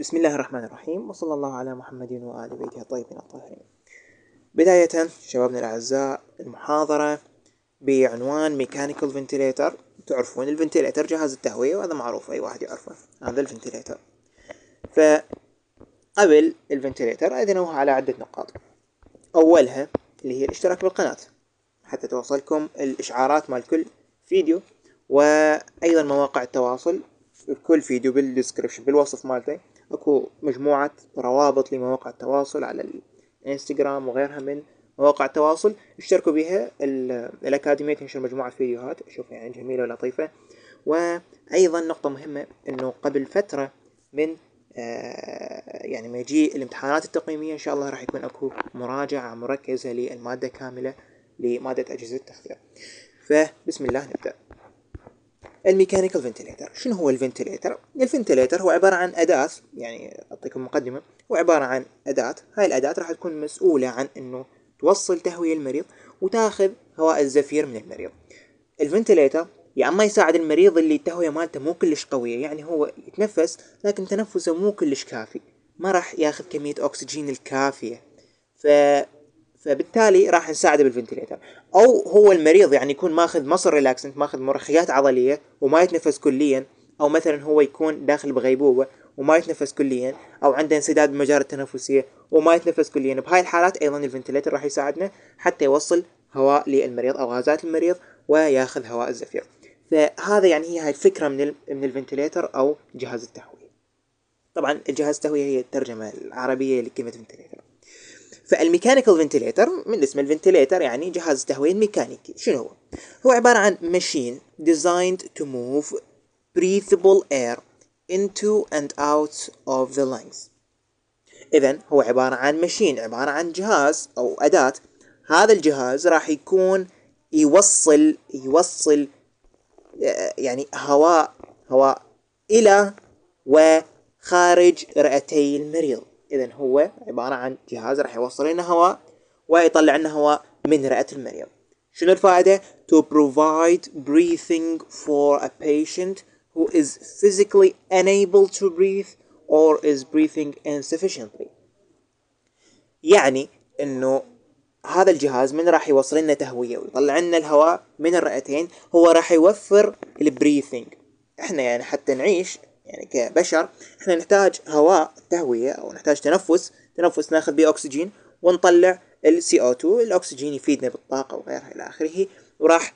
بسم الله الرحمن الرحيم، وصلى الله على محمد وآل بيته الطيبين الطاهرين. بداية شبابنا الأعزاء، المحاضرة بعنوان ميكانيكال فنتيليتر. تعرفون الفنتيليتر جهاز التهوية، وهذا معروف أي واحد يعرفه، هذا الفنتيليتر. فقبل الفنتيليتر أذنوه على عدة نقاط. أولها اللي هي الاشتراك بالقناة حتى توصلكم الإشعارات مال كل فيديو، وأيضا مواقع التواصل. كل فيديو بالديسكريبشن بالوصف مالته اكو مجموعة روابط لمواقع التواصل على الانستغرام وغيرها من مواقع التواصل. اشتركوا بها. الأكاديمية تنشر مجموعة فيديوهات اشوفها يعني جميلة ولطيفة. وأيضا نقطة مهمة انه قبل فترة من يعني ما يجي الامتحانات التقييمية ان شاء الله راح يكون اكو مراجعة مركزة للمادة كاملة لمادة أجهزة التخدير. فبسم الله نبدأ. الميكانيكال فنتيليتر. شنو هو الفنتيليتر؟ الفنتيليتر هو عبارة عن أداة، يعني أعطيكم مقدمة. هو عبارة عن أداة، هاي الأداة راح تكون مسؤولة عن إنه توصل تهوية المريض وتاخذ هواء الزفير من المريض. الفنتيليتر يا اما يساعد المريض اللي التهوية مالته مو كلش قوية، يعني هو يتنفس لكن تنفسه مو كلش كافي، ما راح ياخذ كمية أكسجين الكافية، فبالتالي راح نساعده بالفنتيليتر. او هو المريض يعني يكون ماخذ مصر ريلاكسنت، ماخذ مرخيات عضليه وما يتنفس كليا، او مثلا هو يكون داخل بغيبوبه وما يتنفس كليا، او عنده انسداد بالمجاري التنفسيه وما يتنفس كليا. بهاي الحالات ايضا الفنتيليتر راح يساعدنا حتى يوصل هواء للمريض او غازات المريض وياخذ هواء الزفير. فهذا يعني هي الفكره من الفنتيليتر او جهاز التهويه. طبعا الجهاز التهويه هي الترجمه العربيه لكلمه فنتيليتر. فالميكانيكال فنتيليتر من اسم الفنتيليتر يعني جهاز تهوية ميكانيكي. شنو هو؟ هو عبارة عن ماشين designed to move breathable air into and out of the lungs. إذن هو عبارة عن ماشين، عبارة عن جهاز أو أداة. هذا الجهاز راح يكون يوصل يعني هواء إلى وخارج رئتي المريض. إذن هو عبارة عن جهاز راح يوصل لنا هواء ويطلع لنا هواء من رئة المريض. شنو الفائدة؟ To provide breathing for a patient who is physically unable to breathe or is breathing insufficiently. يعني انه هذا الجهاز من راح يوصل لنا تهوية ويطلع لنا الهواء من الرئتين، هو راح يوفر البريثنج. احنا يعني حتى نعيش يعني كبشر احنا نحتاج هواء تهوية او نحتاج تنفس ناخذ بيه اكسجين ونطلع ال CO2. الاكسجين يفيدنا بالطاقة وغيرها الى اخره، وراح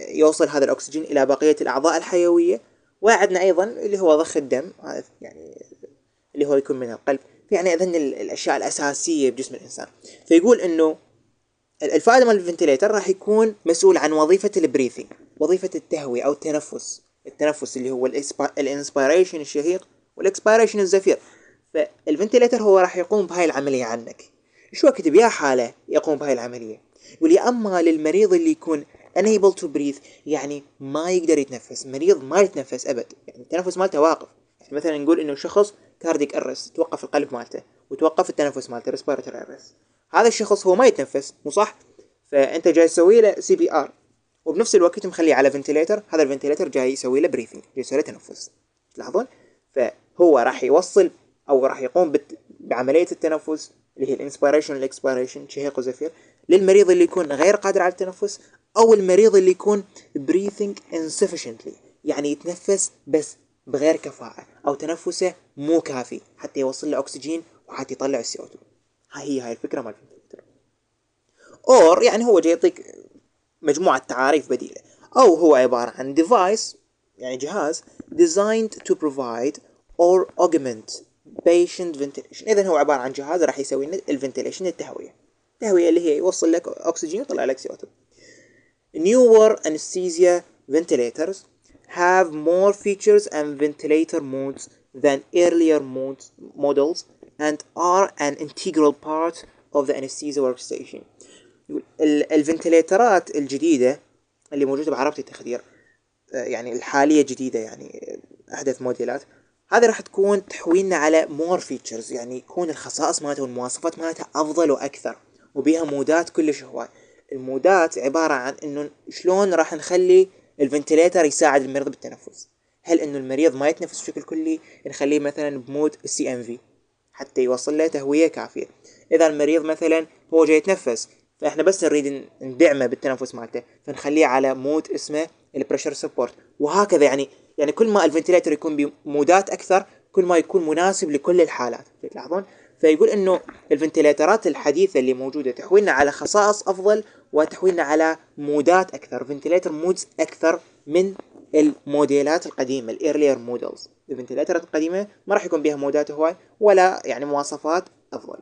يوصل هذا الاكسجين الى بقية الاعضاء الحيوية. وعندنا ايضا اللي هو ضخ الدم، هذا يعني اللي هو يكون من القلب. يعني اذن الاشياء الاساسيه بجسم الانسان. فيقول انه الفائده مال الفنتيليتر راح يكون مسؤول عن وظيفه البريثنج، وظيفه التهويه او التنفس اللي هو الانسبيريشن الشهيق والاكسبيريشن الزفير. فالفنتيليتر هو راح يقوم بهاي العمليه عنك. شو وقت بيا حاله يقوم بهاي العمليه؟ يقول يا اما للمريض اللي يكون unable to breathe، يعني ما يقدر يتنفس، مريض ما يتنفس ابد، يعني التنفس مالته واقف. يعني مثلا نقول انه شخص كارديك ارست، توقف القلب مالته وتوقف التنفس مالته، ريسبيراتوري ارست. هذا الشخص هو ما يتنفس، مو صح؟ فانت جاي تسوي له CPR وبنفس الوقت مخليه على فنتيليتر. هذا الفنتيليتر جاي يسوي له بريثنج، جاي يسوي له تنفس. تلاحظون؟ فهو راح يوصل او راح يقوم بعمليه التنفس اللي هي الانسبيريشن والاكسبيريشن، شهيق وزفير، للمريض اللي يكون غير قادر على التنفس، او المريض اللي يكون breathing insufficiently، يعني يتنفس بس بغير كفاءة او تنفسه مو كافي حتى يوصل له اكسجين وحتى يطلع CO2. هاي الفكرة مال الفنتيليتر. اور يعني هو جاي يعطيك مجموعة تعاريف بديلة. او هو عبارة عن device، يعني جهاز designed to provide or augment patient ventilation. اذا هو عبارة عن جهاز راح يسوي لنا الفنتيليشن، التهوية اللي هي يوصل لك اكسجين ويطلع لك CO2. Newer anesthesia ventilators have more features and ventilator modes than earlier models and are an integral part of the anesthesia workstation. الفنتيليترات الجديدة اللي موجودة بعربة التخدير، يعني الحالية جديدة، يعني أحدث موديلات، هذه راح تكون تحويلنا على more features، يعني يكون الخصائص مالتها والمواصفات مالتها أفضل وأكثر، وبيها مودات كلش هواي. المودات عبارة عن إنه شلون راح نخلي الفنتيليتر يساعد المريض بالتنفس. هل انه المريض ما يتنفس بشكل كلي نخليه مثلا بمود CMV حتى يوصل له تهوية كافية. اذا المريض مثلا هو جاي يتنفس فاحنا بس نريد ندعمه بالتنفس مالته فنخليه على مود اسمه البريشر سبورت، وهكذا. يعني كل ما الفنتيليتر يكون بمودات اكثر كل ما يكون مناسب لكل الحالات. تلاحظون؟ فيقول انه الفنتيليترات الحديثة اللي موجودة تحوينا على خصائص افضل وتحوينا على مودات اكثر، فنتيليتر مودز اكثر من الموديلات القديمة الايرلير مودلز. الفنتيليترات القديمة ما راح يكون بها مودات هواي ولا يعني مواصفات افضل.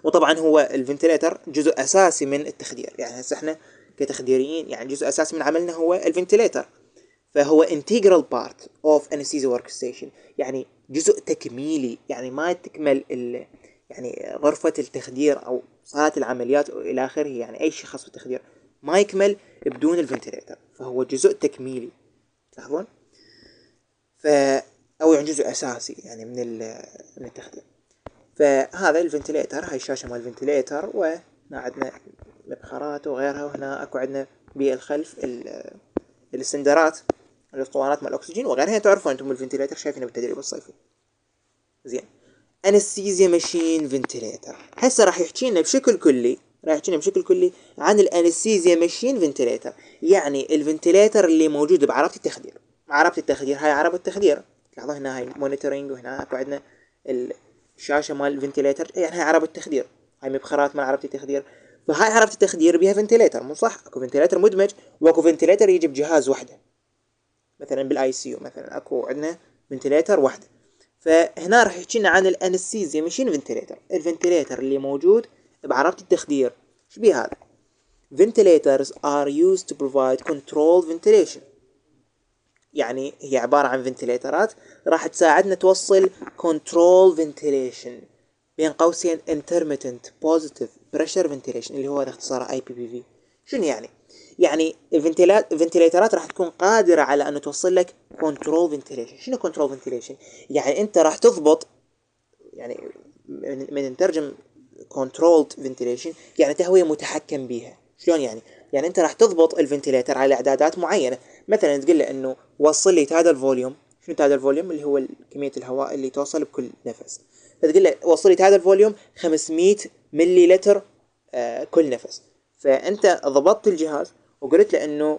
وطبعا هو الفنتيليتر جزء اساسي من التخدير، يعني هسه احنا كتخديريين يعني جزء اساسي من عملنا هو الفنتيليتر، فهو integral part of anesthesia workstation، يعني جزء تكميلي. يعني ما تكمل يعني غرفة التخدير أو صالة العمليات إلى آخره، يعني أي شيء خاص بالتخدير ما يكمل بدون الفنتيليتر، فهو جزء تكميلي. تلاحظون؟ أو يعني جزء أساسي يعني من التخدير. فهذا الفنتيليتر، هاي الشاشة مال الفنتيليتر، وهنا عندنا مبخرات وغيرها، وهنا أكو عندنا بالخلف السندرات الاسطوانات مال الاكسجين وغيرها. تعرفون انتم الفنتيليتر شايفينه بالتدريب الصيفي. زين، انستيزيا ماشين فنتيليتر. هسه راح يحكي لنا بشكل كلي عن الانستيزيا ماشين فنتيليتر، يعني الفنتيليتر اللي موجود بعربة التخدير. عربة التخدير هاي عربة التخدير، لاحظوا هنا هاي مونيتورينج، وهنا اكو عندنا الشاشة مال الفنتيليتر، يعني هاي عربة التخدير، هاي مبخرات مال عربة التخدير. فهاي عربة التخدير بها فنتيليتر، مو صح؟ اكو فنتيليتر مدمج واكو فنتيليتر يجي بجهاز وحده، مثلا بالاي سي يو مثلا اكو عندنا فنتيليتر واحده. فهنا راح يحكي لنا عن الانستيزيا ماشين فنتيليتر، الفنتيليتر اللي موجود بعربة التخدير. ايش بيه هذا؟ ventilators are used to provide controlled ventilation، يعني هي عبارة عن فنتيليترات راح تساعدنا توصل control ventilation بين قوسين intermittent positive pressure ventilation اللي هو اختصاره IPPV. شنو يعني الفنتيليترات راح تكون قادرة على أن توصل لك control ventilation. شنو control ventilation؟ يعني أنت راح تضبط، يعني من نترجم controlled ventilation يعني تهوية متحكم بيها. شلون يعني أنت راح تضبط الفنتيليتر على إعدادات معينة، مثلا تقول له إنه وصل لي هذا الفوليوم. شنو هذا الفوليوم؟ اللي هو كمية الهواء اللي توصل بكل نفس. فتقول له وصل لي هذا الفوليوم 500 ملي لتر كل نفس. فأنت ضبطت الجهاز وقلت له إنه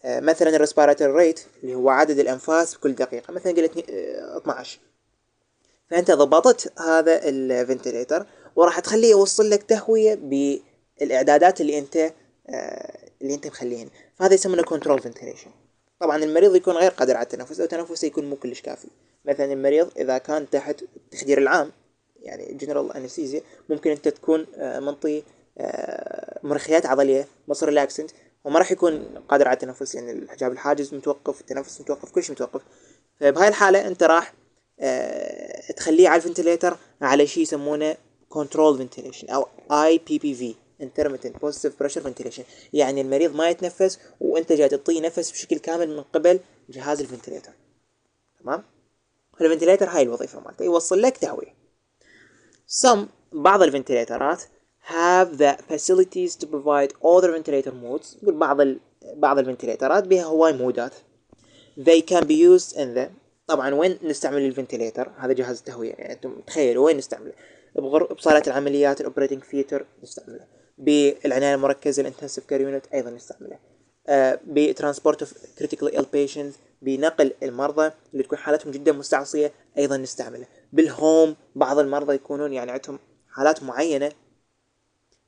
مثلا الريسبيراتوري ريت اللي هو عدد الأنفاس بكل دقيقة، مثلا قلت 12. فأنت ضبطت هذا الفنتيليتر وراح تخليه يوصل لك تهوية بالإعدادات اللي أنت مخليهن، فهذا يسمونه كنترول فنتيليشن. طبعا المريض يكون غير قادر على التنفس أو تنفسه يكون مو كلش كافي. مثلا المريض إذا كان تحت التخدير العام يعني جنرال انستيزيا، ممكن أنت تكون منطي مرخيات عضلية مصر ريلاكسنت وما راح يكون قادر على التنفس، يعني الحجاب الحاجز متوقف، التنفس متوقف، كل شيء متوقف. فبهاي الحالة أنت راح تخليه على الفنتيليتر على شيء يسمونه control ventilation أو IPPV intermittent positive pressure ventilation، يعني المريض ما يتنفس وأنت جاي تعطيه نفس بشكل كامل من قبل جهاز الفنتيليتر. تمام؟ الفنتيليتر هاي الوظيفة مالته، يوصل لك تهوية. بعض الفنتيليترات have the facilities to provide other ventilator modes. يقول بعض الفنتيليترات بها هواي مودات. they can be used in the. طبعا وين نستعمل الفنتيليتر؟ هذا جهاز التهوية، يعني انتم تخيلوا وين نستعمله؟ بصالة العمليات الاوبريتنج ثياتر نستعمله، بالعناية المركزة الانتنسيف كير يونت ايضا نستعمله، بترانسبورت اوف كريتيكال ill patients، بنقل المرضى اللي تكون حالتهم جدا مستعصية ايضا نستعمله، بالهوم بعض المرضى يكونون يعني عندهم حالات معينة،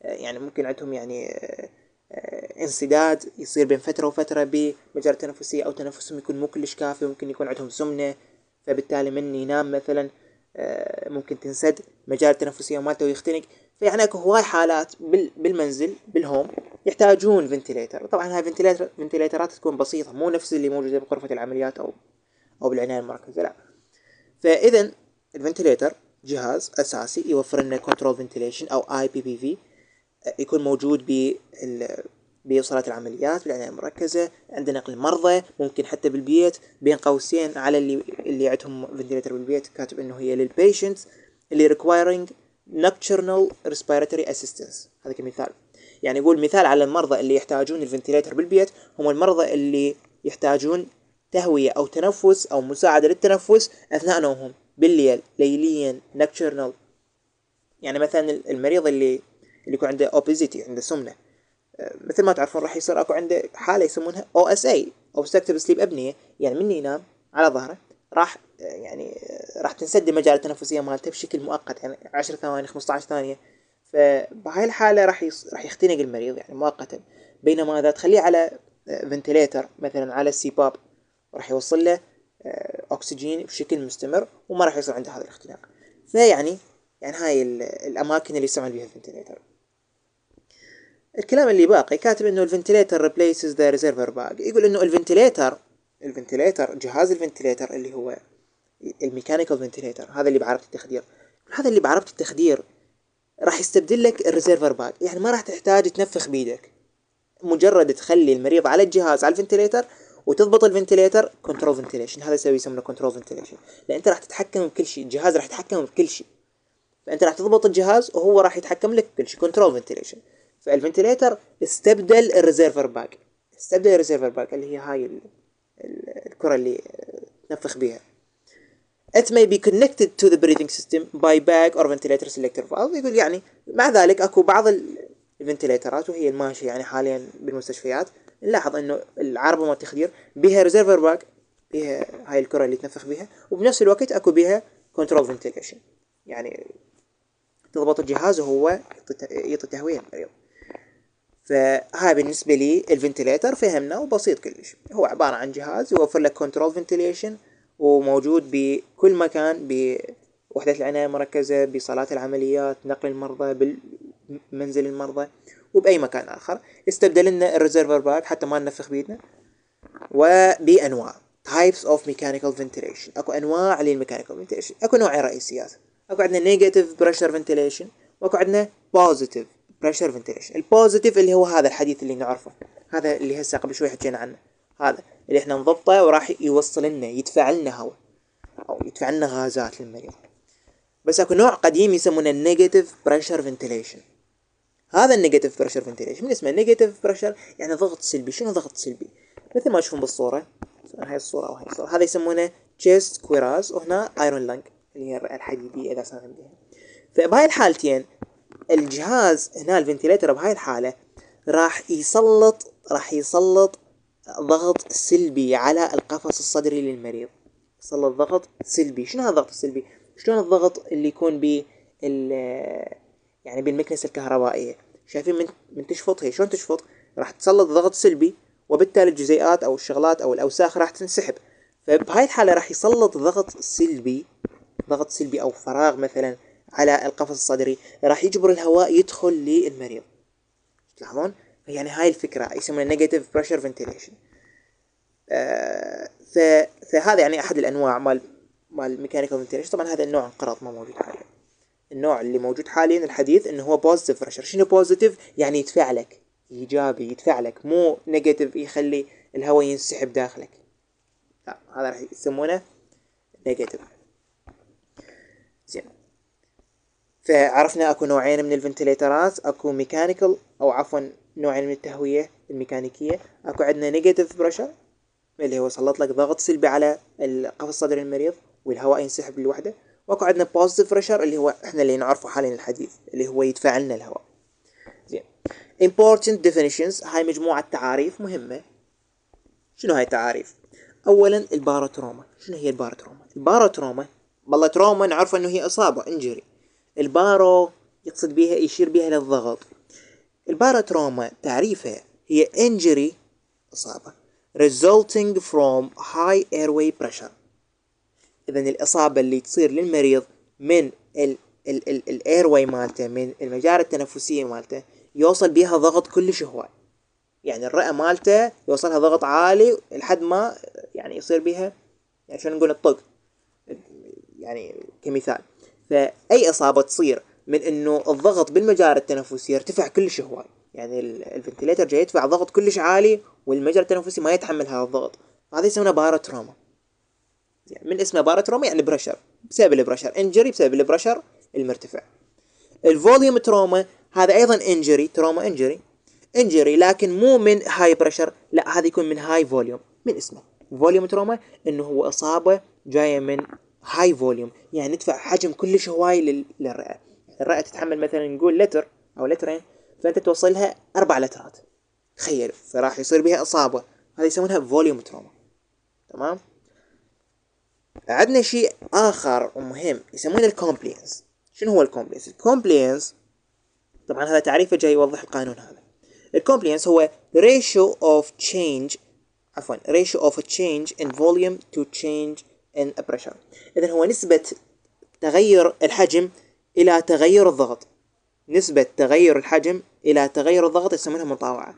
يعني ممكن عندهم يعني انسداد يصير بين فترة وفترة بمجرى التنفسية، أو تنفسهم يكون مو كلش كافي، ممكن يكون عندهم سمنة، فبالتالي من ينام مثلا ممكن تنسد مجال التنفسية مالته ويختنق. فيعني اكو هواي حالات بالمنزل بالهوم يحتاجون فنتيليتر. طبعا هاي فنتيليترات تكون بسيطة، مو نفس اللي موجودة بغرفة العمليات أو بالعناية المركزة، لا. فإذا الفنتيليتر جهاز أساسي يوفر لنا كنترول فنتيليشن أو IPPV، يكون موجود بصالات العمليات بالعناية المركزة، عند نقل المرضى، ممكن حتى بالبيت. بين قوسين على اللي عندهم فنتيليتر بالبيت كاتب انه هي للبيشنتس اللي requiring nocturnal respiratory assistance. هذا كمثال، يعني يقول مثال على المرضى اللي يحتاجون الفنتيليتر بالبيت هم المرضى اللي يحتاجون تهوية أو تنفس أو مساعدة للتنفس أثناء نومهم بالليل ليليا nocturnal. يعني مثلا المريض اللي يكون عنده obesity، عنده سمنة، مثل ما تعرفون راح يصير اكو عنده حالة يسمونها OSA obstructive sleep apnea، يعني من ينام على ظهره راح يعني راح تنسد المجال التنفسية مالته بشكل مؤقت، يعني 10 ثواني 15 ثانية. فبهاي الحالة راح يختنق المريض يعني مؤقتا، بينما إذا تخليه على فنتليتر مثلا على السيباب راح يوصل له أكسجين بشكل مستمر وما راح يصير عنده هذا الاختناق. فيعني هاي الأماكن اللي يستعمل بها الفنتليتر. الكلام اللي باقي كاتب انه الفنتليتر replaces the reservoir bag. يقول انه الفنتليتر جهاز الفنتليتر اللي هو الميكانيكال فنتليتر، هذا اللي بعربة التخدير، هذا اللي بعربة التخدير راح يستبدل لك الريزيرفر باج. يعني ما راح تحتاج تنفخ بيدك، مجرد تخلي المريض على الجهاز على الفنتليتر وتضبط الفنتليتر كنترول فنتليشن. هذا يسمونه كنترول فنتليشن، لان انت راح تتحكم بكل شيء، الجهاز راح يتحكم بكل شيء، فانت راح تضبط الجهاز وهو راح يتحكم لك بكل شيء، كنترول فنتليشن. فالفنتليتر استبدل الريزيرفر باج، اللي هي هاي الكرة اللي تنفخ بيها. It may be connected to the breathing system by bag or ventilator selector valve. يقول يعني مع ذلك اكو بعض الفنتليترات وهي الماشية يعني حاليا بالمستشفيات نلاحظ انه العربة مال التخدير بها ريزيرفر باج، بها هاي الكرة اللي تنفخ بها، وبنفس الوقت اكو بها كنترول فنتليشن، يعني تضبط الجهاز وهو يعطي تهوية للمريض. فهاي بالنسبة لي الفنتليتر فهمنا وبسيط كلش. هو عبارة عن جهاز يوفر لك كنترول فنتليشن وموجود بكل مكان، بوحدة العناية المركزة، بصالات العمليات، نقل المرضى، بمنزل المرضى، وبأي مكان آخر. استبدل لنا الريزيرفر باك حتى ما ننفخ بيدنا. وبأنواع types of mechanical ventilation، اكو انواع للميكانيكال ventilation، اكو نوعين رئيسيات. اكو عندنا negative pressure ventilation واكو عندنا positive pressure ventilation. البوزيتيف اللي هو هذا الحديث اللي نعرفه، هذا اللي هسه قبل شوي حكينا عنه، هذا اللي احنا نضبطه وراح يوصل لنا يدفع لنا هواء او يدفع لنا غازات للمريض. بس اكو نوع قديم يسمونه النيجاتيف بريشر فنتيليشن. هذا النيجاتيف بريشر فنتيليشن من اسمه نيجاتيف بريشر يعني ضغط سلبي. شنو ضغط سلبي؟ مثل ما تشوفون بالصورة، هاي الصورة او هاي الصورة، هذا يسمونه chest كويراز، وهنا ايرون لانج اللي هي الرئة الحديدية اذا سامعين بها. فبهاي الحالتين الجهاز هنا الفنتيليتر بهاي الحالة راح يسلط ضغط سلبي على القفص الصدري للمريض. يسلط ضغط سلبي. شنو هذا الضغط السلبي؟ شلون الضغط اللي يكون يعني بالمكنسة الكهربائية، شايفين من تشفط هي شلون تشفط؟ راح تسلط ضغط سلبي وبالتالي الجزيئات او الشغلات او الاوساخ راح تنسحب. فبهاي الحالة راح يسلط ضغط سلبي او فراغ مثلا على القفص الصدري، راح يجبر الهواء يدخل للمريض. تلاحظون؟ يعني هاي الفكرة يسمونها negative pressure ventilation. فهذا يعني أحد الأنواع مال mechanical ventilation. طبعا هذا النوع انقرض ما موجود حاليا. النوع اللي موجود حاليا الحديث إنه هو positive pressure. شنو positive؟ يعني يدفع لك، إيجابي يدفع لك، مو negative يخلي الهواء ينسحب داخلك. لا، هذا راح يسمونه negative. زين، فعرفنا اكو نوعين من الفنتليترات، اكو ميكانيكال او عفوا نوعين من التهوية الميكانيكية. اكو عندنا نيجاتيف بريشر اللي هو سلط لك ضغط سلبي على القفص الصدري المريض والهواء ينسحب لوحده. واكو عندنا بوزيتيف بريشر اللي هو احنا اللي نعرفه حاليا الحديث اللي هو يدفع لنا الهواء. زين، important definitions. هاي مجموعة تعاريف مهمة. شنو هاي التعاريف؟ اولا الباروتروما. شنو هي الباروتروما؟ الباروتروما والله تروما نعرف انه هي اصابة انجري. البارو يقصد بها يشير بها للضغط. الباروتروما تعريفها هي injury إصابة resulting from high airway pressure. إذن الإصابة اللي تصير للمريض من الايرواي مالته، من المجاري التنفسية مالته، يوصل بها ضغط كلش هواي. يعني الرئة مالته يوصلها ضغط عالي لحد ما يعني يصير بها يعني شلون نقول الطق يعني كمثال. فأي إصابة تصير من إنه الضغط بالمجاري التنفسية يرتفع كلش هواي، يعني الفنتيليتر جاي يدفع ضغط كلش عالي والمجرى التنفسي ما يتحمل هذا الضغط، هذا يسمونه باروتروما. يعني من اسمه باروتروما يعني بريشر، بسبب البريشر، انجري بسبب البريشر المرتفع. الفوليوم تروما هذا ايضا انجري، تروما انجري لكن مو من هاي بريشر، لا هذا يكون من هاي فوليوم من اسمه. فوليوم تروما انه هو اصابه جايه من هاي فوليوم، يعني ندفع حجم كلش هواي للرئه. الرئه تتحمل مثلا نقول لتر او لترين، فانت توصلها 4 لترات، تخيل، فراح يصير بها اصابه، هذا يسمونها فوليوم تروما. تمام. عندنا شيء اخر ومهم يسمونه الكومبلينس. شنو هو الكومبلينس؟ الكومبلينس طبعا هذا تعريفه جاي يوضح القانون هذا. الكومبلينس هو ratio of change ratio of a change in volume to change in a pressure. إذن هو نسبة تغير الحجم إلى تغير الضغط. نسبة تغير الحجم إلى تغير الضغط يسمونها مطاوعة.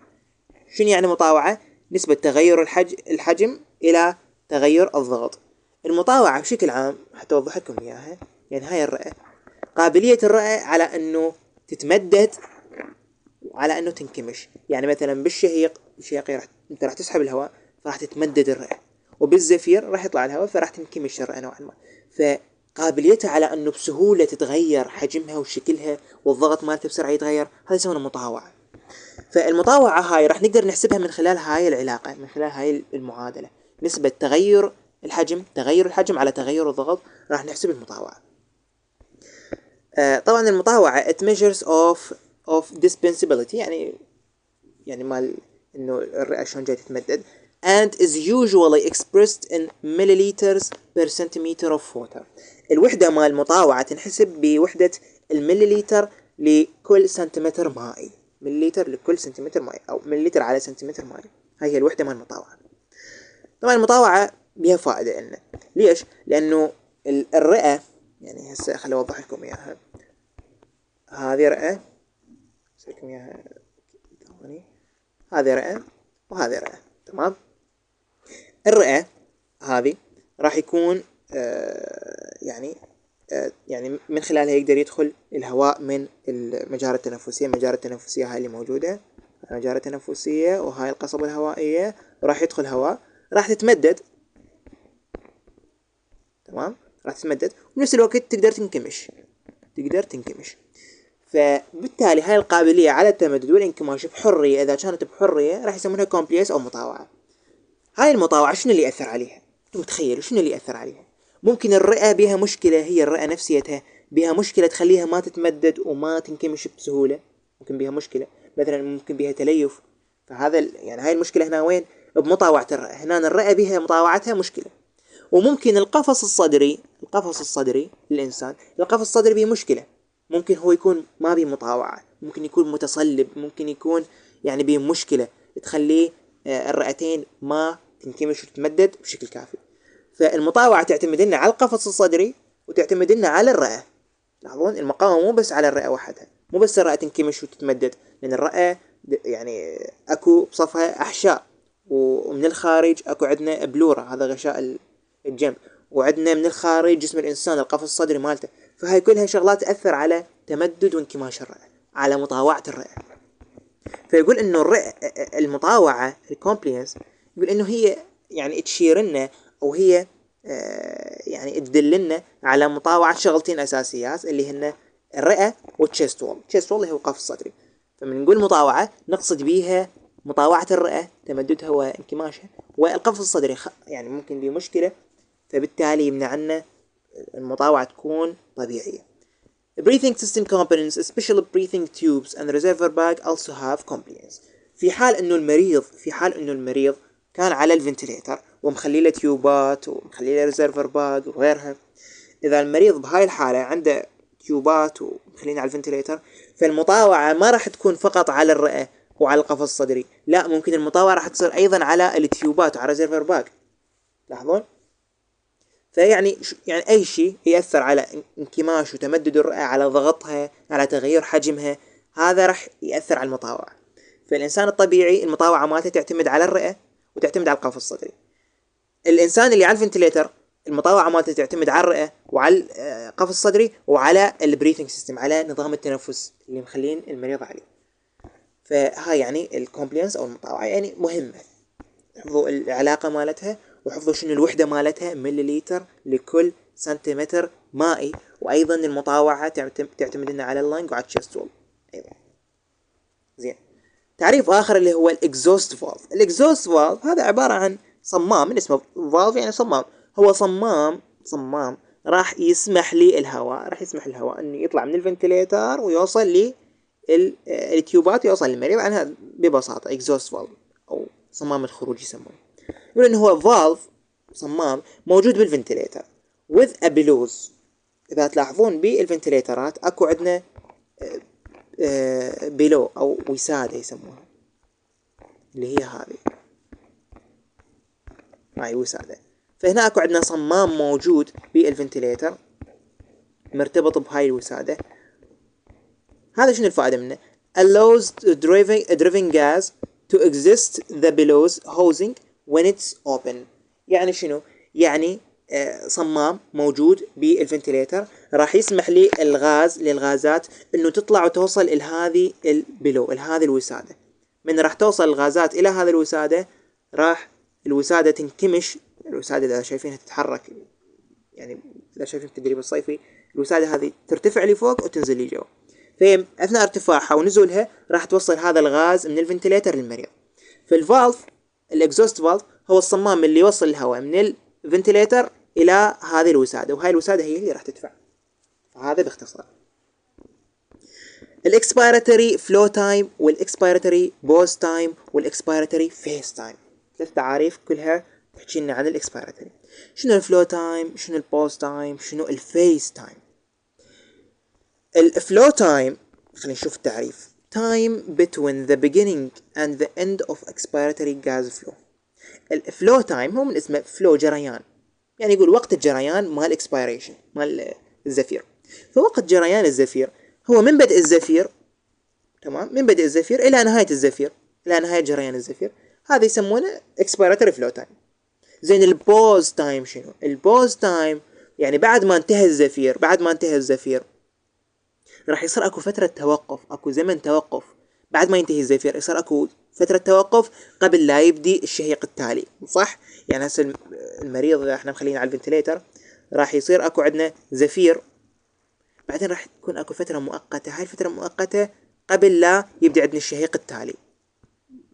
شنو يعني مطاوعة؟ نسبة تغير الحجم إلى تغير الضغط. المطاوعة بشكل عام حتى أوضح لكم إياها، يعني هاي الرئة، قابلية الرئة على أنه تتمدد وعلى أنه تنكمش. يعني مثلا بالشهيق أنت راح تسحب الهواء فراح تتمدد الرئة، وبالزفير راح يطلع الهواء فراح تنكمش الرئة نوعا ما. فقابليتها على أنه بسهولة تتغير حجمها وشكلها والضغط مالتها بسرعة يتغير، هذا يسمونه مطاوعة. فالمطاوعة هاي راح نقدر نحسبها من خلال هاي العلاقة، من خلال هاي المعادلة، نسبة تغير الحجم على تغير الضغط، راح نحسب المطاوعة. طبعا المطاوعة it measures of dispensability، يعني مال انه الرئة شلون جاي تتمدد، and is usually expressed in milliliters per centimeter of water. الوحدة مال المطاوعة تنحسب بوحدة المليليتر لكل سنتيمتر مائي. مليليتر لكل سنتيمتر مائي او مليليتر على سنتيمتر مائي، هاي هي الوحدة مال المطاوعة. طبعا المطاوعة بها فائدة لنا، ليش؟ لانه الرئة، يعني هسه خليني اوضح لكم اياها. هذه رئة، اسويكم اياها ثواني. هذه رئة وهذه رئة. تمام. الرئة هذه راح يكون يعني من خلالها يقدر يدخل الهواء من المجارة التنفسية. المجارة التنفسية هاي اللي موجودة، المجارة التنفسية وهاي القصبة الهوائية، وراح يدخل هواء، راح تتمدد. تمام. راح تتمدد وبنفس الوقت تقدر تنكمش. فبالتالي هاي القابلية على التمدد والانكماش بحرية، إذا كانت بحرية راح يسمونها كومبلينس أو مطاوعة. هاي المطاوعة شنو اللي يأثر عليها؟ تخيلوا شنو اللي يأثر عليها. ممكن الرئة بها مشكلة، هي الرئة نفسيتها بها مشكلة تخليها ما تتمدد وما تنكمش بسهولة. ممكن بها مشكلة، مثلا ممكن بها تليف. فهذا يعني هاي المشكلة هنا وين؟ بمطاوعة الرئة. هنا الرئة بها مطاوعتها مشكلة. وممكن القفص الصدري للإنسان، القفص الصدري به مشكلة. ممكن هو يكون ما به مطاوعة، ممكن يكون متصلب، ممكن يكون يعني به مشكلة تخليه الرئتين ما تنكمش وتتمدد بشكل كافي. فالمطاوعة تعتمد لنا على القفص الصدري وتعتمد لنا على الرئة. لاحظون المقاومة مو بس على الرئة وحدها، مو بس الرئة تنكمش وتتمدد، لأن الرئة يعني أكو بصفها أحشاء، ومن الخارج أكو عندنا بلورة، هذا غشاء الجنب، وعندنا من الخارج جسم الإنسان القفص الصدري مالته. فهاي كلها شغلات تأثر على تمدد وانكماش الرئة، على مطاوعة الرئة. فيقول إنه الرئة المطاوعة الكومبلينس، يقول إنه هي يعني تشير لنا، أو هي يعني تدلنا على مطاوعة شغلتين أساسيات اللي هن الرئة والتشيست وول. التشيست وول اللي هو القفص الصدري. فمن نقول مطاوعة نقصد بيها مطاوعة الرئة، تمددها وانكماشها، والقفص الصدري يعني ممكن به مشكلة، فبالتالي يمنع عنا المطاوعة تكون طبيعية. Breathing system components, especially breathing tubes and reservoir bag, also have compliance. في حال انه المريض كان على الفنتليتر ومخلي له تيوبات ومخلي له ريزرفر باج وغيرها، اذا المريض بهاي الحالة عنده تيوبات ومخلين على الفنتليتر، فالمطاوعة ما راح تكون فقط على الرئة وعلى القفص الصدري، لا، ممكن المطاوعة راح تصير ايضا على التيوبات وعلى ريزرفر باج. لاحظون؟ فيعني أي شيء يأثر على انكماش وتمدد الرئة، على ضغطها، على تغير حجمها، هذا راح يأثر على المطاوعة. فالإنسان الطبيعي المطاوعة مالته تعتمد على الرئة وتعتمد على القفص الصدري. الإنسان اللي على الفنتليتر المطاوعة مالته تعتمد على الرئة وعلى القفص الصدري وعلى البريثنج سيستم، على نظام التنفس اللي مخلين المريض عليه. فهاي يعني الكومبلينس أو المطاوعة يعني مهمة. حفظوا العلاقة مالتها، وحفظوا شنو الوحدة مالتها، مليليتر لكل سنتيمتر مائي. وأيضا المطاوعة تعتمد لنا على اللنج وعلى التشست وول أيضا. زين. تعريف آخر اللي هو الإكزوست فالف. الإكزوست فالف هذا عبارة عن صمام من اسمه valve يعني صمام، هو صمام راح يسمح لي الهواء، راح يسمح الهواء انه يطلع من الفنتليتر ويوصل لي التيوبات ويوصل للمريض. عنها ببساطة exhaust valve او صمام الخروج يسمونه. يقول انه هو valve صمام موجود بالفنتليتر with a bellows. اذا تلاحظون بالفنتليترات اكو عندنا بيلو او وسادة يسموها، اللي هي هاي وسادة. فهنا اكو عندنا صمام موجود بالفنتليتر مرتبط بهاي الوسادة. هذا شنو الفائدة منه؟ allows driven gas to exist the bellows housing when it's open. يعني شنو؟ يعني صمام موجود بالفنتليتر راح يسمح لي للغازات انه تطلع وتوصل الى هذه البلو، الى هذه الوسادة. من راح توصل الغازات الى هذه الوسادة راح الوسادة تنكمش. الوسادة اذا شايفينها تتحرك، يعني اذا شايفين في التدريب الصيفي الوسادة هذه ترتفع لفوق وتنزل لجوا، في اثناء ارتفاعها ونزولها راح توصل هذا الغاز من الفنتليتر للمريض. فالفالف الاكزوست فالف هو الصمام اللي يوصل الهواء من الفنتليتر الى هذه الوسادة، وهاي الوسادة هي اللي راح تدفع. هذا باختصار الاكسبيراتوري فلو تايم والاكسبيراتوري بوز تايم والاكسبيراتوري فيس تايم. ثلاث تعاريف كلها تحكي لنا عن الاكسبيراتوري. شنو الفلو تايم، شنو البوز تايم، شنو الفيس تايم. الفلو تايم خلينا نشوف التعريف. time between the beginning and the end of expiratory gas flow. الفلو تايم هو من اسمه فلو جريان، يعني يقول وقت الجريان مال اكسبيريشن مال الزفير. فوقت جريان الزفير هو من بدء الزفير، تمام، من بدء الزفير الى نهاية الزفير، الى نهاية جريان الزفير. هذا يسمونه expiratory flow time. زين البوز تايم شنو؟ البوز تايم يعني بعد ما انتهى الزفير راح يصير اكو فترة توقف، اكو زمن توقف. بعد ما ينتهي الزفير يصير اكو فترة توقف قبل لا يبدي الشهيق التالي، صح؟ يعني هسه المريض اذا احنا مخلينه على الفنتليتر راح يصير اكو عندنا زفير، بعدين راح تكون اكو فترة مؤقتة. هاي الفترة مؤقتة قبل لا يبدي عندنا الشهيق التالي،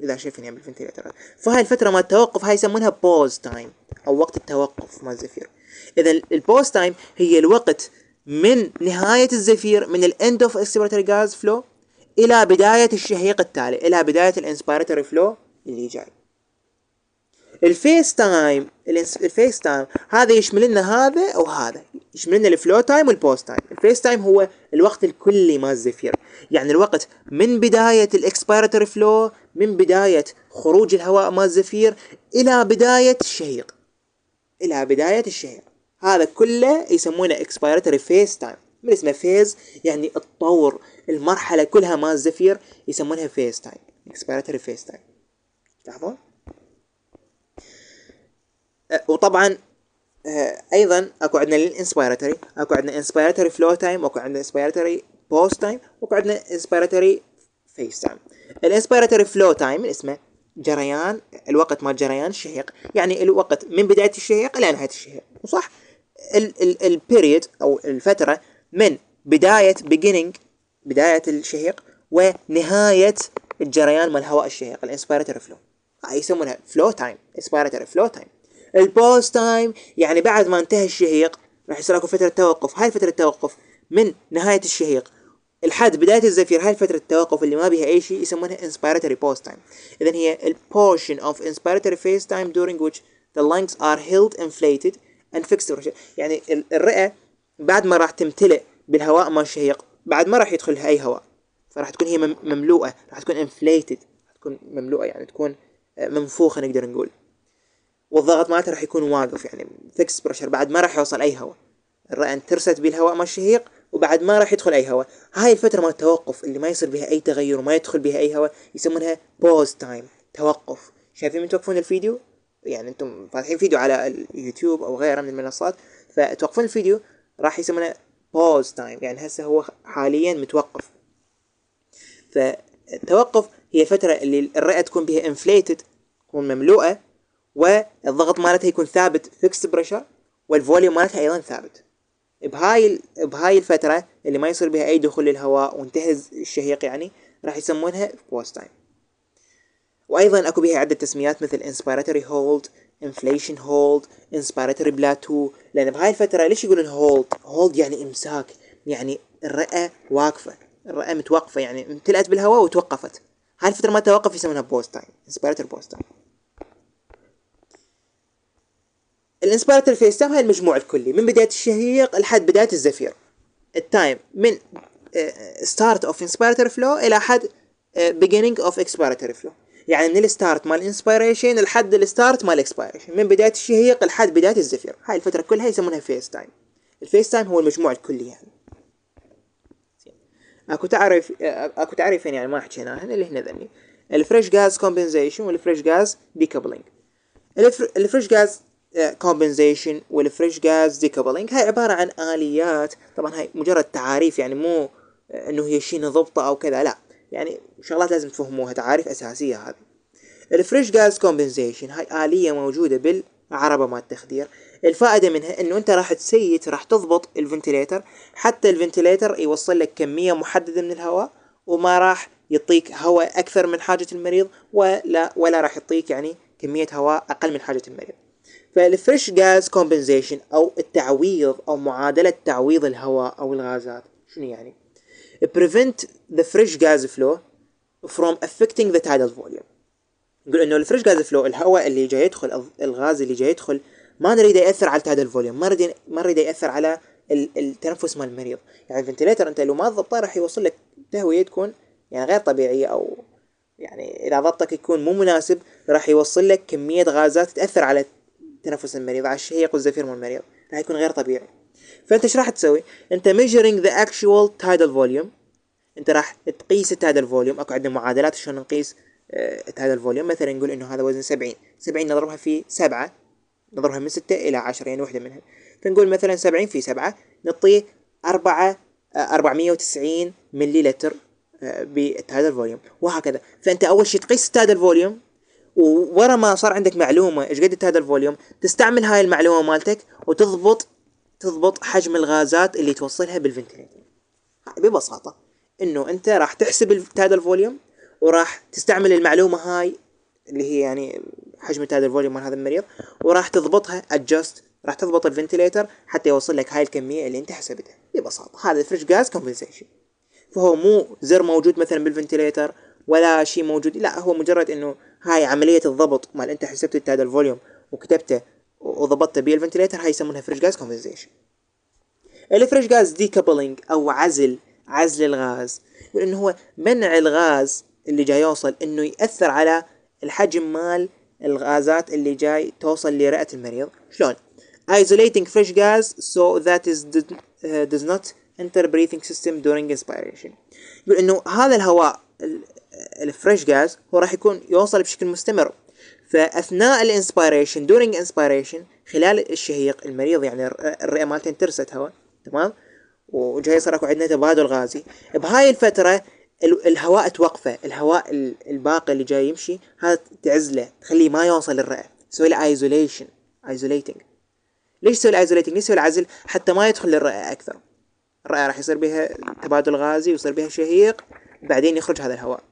اذا شايفين يعني بالفنتليتر. فهاي الفترة مال التوقف هاي يسمونها بوز تايم او وقت التوقف مال الزفير. اذا البوز تايم هي الوقت من نهاية الزفير، من الاند اوف اكسبيراتوري جاز فلو الى بداية الشهيق التالي، الى بداية الانسبيراتوري فلو اللي جاي. الفيس تايم هذا يشمل لنا هذا او هذا، يشمل لنا الفلو تايم والبوز تايم. الفيس تايم هو الوقت الكلي مال الزفير، يعني الوقت من بداية الاكسبيراتوري فلو، من بداية خروج الهواء مال الزفير الى بداية الشهيق، هذا كله يسمونه expiratory phase time. من اسمه phase يعني الطور، المرحلة كلها مال الزفير يسمونها phase time، expiratory phase time. لاحظون؟ وطبعا ايضا اكو عندنا الانسبيراتوري، اكو عندنا inspiratory flow time، واكو عندنا inspiratory pause time، واكو عندنا inspiratory phase time. الانسبيراتوري فلو تايم اسمه جريان، الوقت مال جريان الشهيق، يعني الوقت من بداية الشهيق الى نهاية الشهيق، صح؟ البيريد او الفترة من بداية بداية الشهيق ونهاية الجريان مال هواء الشهيق، الانسبيراتوري فلو، هاي يسمونها فلو تايم، انسبيراتوري فلو تايم. البوز تايم يعني بعد ما انتهى الشهيق راح يصير اكو فترة توقف. هاي فترة التوقف من نهاية الشهيق لحد بداية الزفير، هاي فترة التوقف اللي ما بيها اي شيء يسمونها inspiratory pause time. اذن هي portion of inspiratory phase time during which the lungs are held inflated and fixed pressure. يعني الرئة بعد ما راح تمتلئ بالهواء مال الشهيق، بعد ما راح يدخلها اي هواء، فراح تكون هي مملوءة، راح تكون inflated، راح تكون مملوءة يعني تكون منفوخة نقدر نقول، والضغط مالتها راح يكون واقف يعني fixed pressure. بعد ما راح يوصل اي هواء، الرئة انترست بالهواء مال الشهيق وبعد ما راح يدخل اي هواء. هاي الفترة مال التوقف اللي ما يصير بها اي تغير وما يدخل بها اي هواء يسمونها pause time، توقف. شايفين من توقفون الفيديو، يعني انتم فاتحين فيديو على اليوتيوب او غيره من المنصات فتوقفون الفيديو راح يسمونه pause time، يعني هسه هو حاليا متوقف. فالتوقف هي فترة اللي الرئة تكون بها inflated، تكون مملوءة، والضغط مالتها يكون ثابت fixed pressure، والفوليوم مالتها ايضا ثابت. بهاي الفترة اللي ما يصير بها اي دخول للهواء وانتهى الشهيق يعني راح يسمونها pause time. وايضا اكو بها عدة تسميات مثل inspiratory hold، inflation hold, inspiratory plateau. لأن بهاي الفترة ليش يقولون hold يعني إمساك، يعني الرئة واقفة، الرئة متوقفة، يعني امتلأت بالهواء وتوقفت. هاي الفترة ما توقف يسمونها pause time، inspiratory pause time. الانسبيراتوري فيس تايم هاي المجموع الكلي من بداية الشهيق لحد بداية الزفير. التايم من start of inspiratory flow إلى حد beginning of expiratory flow. يعني من الستارت مال الانسبيريشن لحد الستارت مال الاكسبيريشن، من بداية الشهيق لحد بداية الزفير. هاي الفترة كلها يسمونها فيس تايم. الفيس تايم هو المجموع الكلي يعني. اكو تعريفين يعني ما حكيناها اللي هنا ذني: الفريش جاز كومبنسيشن والفريش جاز ديكابلينج. الفريش جاز كومبنسيشن والفريش جاز ديكابلينج هاي عبارة عن آليات، طبعا هاي مجرد تعاريف يعني مو انه هي شيء نضبطه او كذا، لا يعني شغلات لازم تفهموها، تعاريف اساسية هذه. الفريش جاز كومبنسيشن هاي آلية موجودة بالعربة مال التخدير. الفائدة منها انه انت راح تسيت، راح تضبط الفنتليتر حتى الفنتليتر يوصل لك كمية محددة من الهواء، وما راح يعطيك هواء اكثر من حاجة المريض، ولا راح يعطيك يعني كمية هواء اقل من حاجة المريض. فالفريش جاز كومبنسيشن او التعويض او معادلة تعويض الهواء او الغازات شنو يعني؟ prevent the fresh gas flow from affecting the tidal volume. نقول انه الفريش جاز فلو، الهواء اللي جاي يدخل، الغاز اللي جاي يدخل، ما نريد ياثر على التايدال فوليوم، ما نريد ياثر على التنفس مال المريض. يعني الفنتليتر انت لو ما ضبطه راح يوصل لك تهويه تكون يعني غير طبيعيه، او يعني اذا ضبطك يكون مو مناسب راح يوصل لك كميه غازات تاثر على تنفس المريض، على الشهيق والزفير مال المريض، راح يكون غير طبيعي. فانت ايش راح تسوي؟ انت measuring the actual tidal volume، انت راح تقيس التايدال فوليوم. اكو عندنا معادلات شلون نقيس التايدال فوليوم. مثلا نقول انه هذا وزن 70 نضربها في 7، نضربها من 6 الى 10 يعني وحده منها. فنقول مثلا 70 في 7 نعطيه 490 ملي لتر بالتايدال فوليوم، وهكذا. فانت اول شيء تقيس التايدال فوليوم، وورا ما صار عندك معلومه ايش قد التايدال فوليوم، تستعمل هاي المعلومه مالتك تضبط حجم الغازات اللي توصلها بالفنتليتر. ببساطه انه انت راح تحسب التايدال فوليوم، وراح تستعمل المعلومه هاي اللي هي يعني حجم التايدال فوليوم مال هذا المريض، وراح تضبطها adjust، راح تضبط الفنتليتر حتى يوصل لك هاي الكميه اللي انت حسبتها. ببساطه هذا الفريش جاز كومبنسيشن. فهو مو زر موجود مثلا بالفنتليتر ولا شيء موجود، لا هو مجرد انه هاي عمليه الضبط مال انت حسبت التايدال فوليوم وكتبته وضبطته بالفنتليتر، هاي يسمونها فريش جاز كومبنسيشن. الفريش جاز ديكابلينج او عزل الغاز، لانه هو منع الغاز اللي جاي يوصل انه يأثر على الحجم مال الغازات اللي جاي توصل لرئة المريض. شلون؟ isolating fresh gas so that does not enter breathing system during inspiration. يقول انه هذا الهواء الفريش جاز هو راح يكون يوصل بشكل مستمر، فاثناء الانسبيريشن during inspiration خلال الشهيق المريض يعني الرئة مالته انترست هواء، تمام، وجاي صار اكو عندنا تبادل غازي. بهاي الفترة الهواء توقفه، الهواء الباقي اللي جاي يمشي هذا تعزله، تخليه ما يوصل للرئة، تسوي له ايزوليشن، ايزوليتنج. ليش تسوي الايزوليتنج؟ ليش تسوي العزل؟ حتى ما يدخل للرئة اكثر. الرئة راح يصير بها تبادل غازي ويصير بها شهيق، بعدين يخرج هذا الهواء،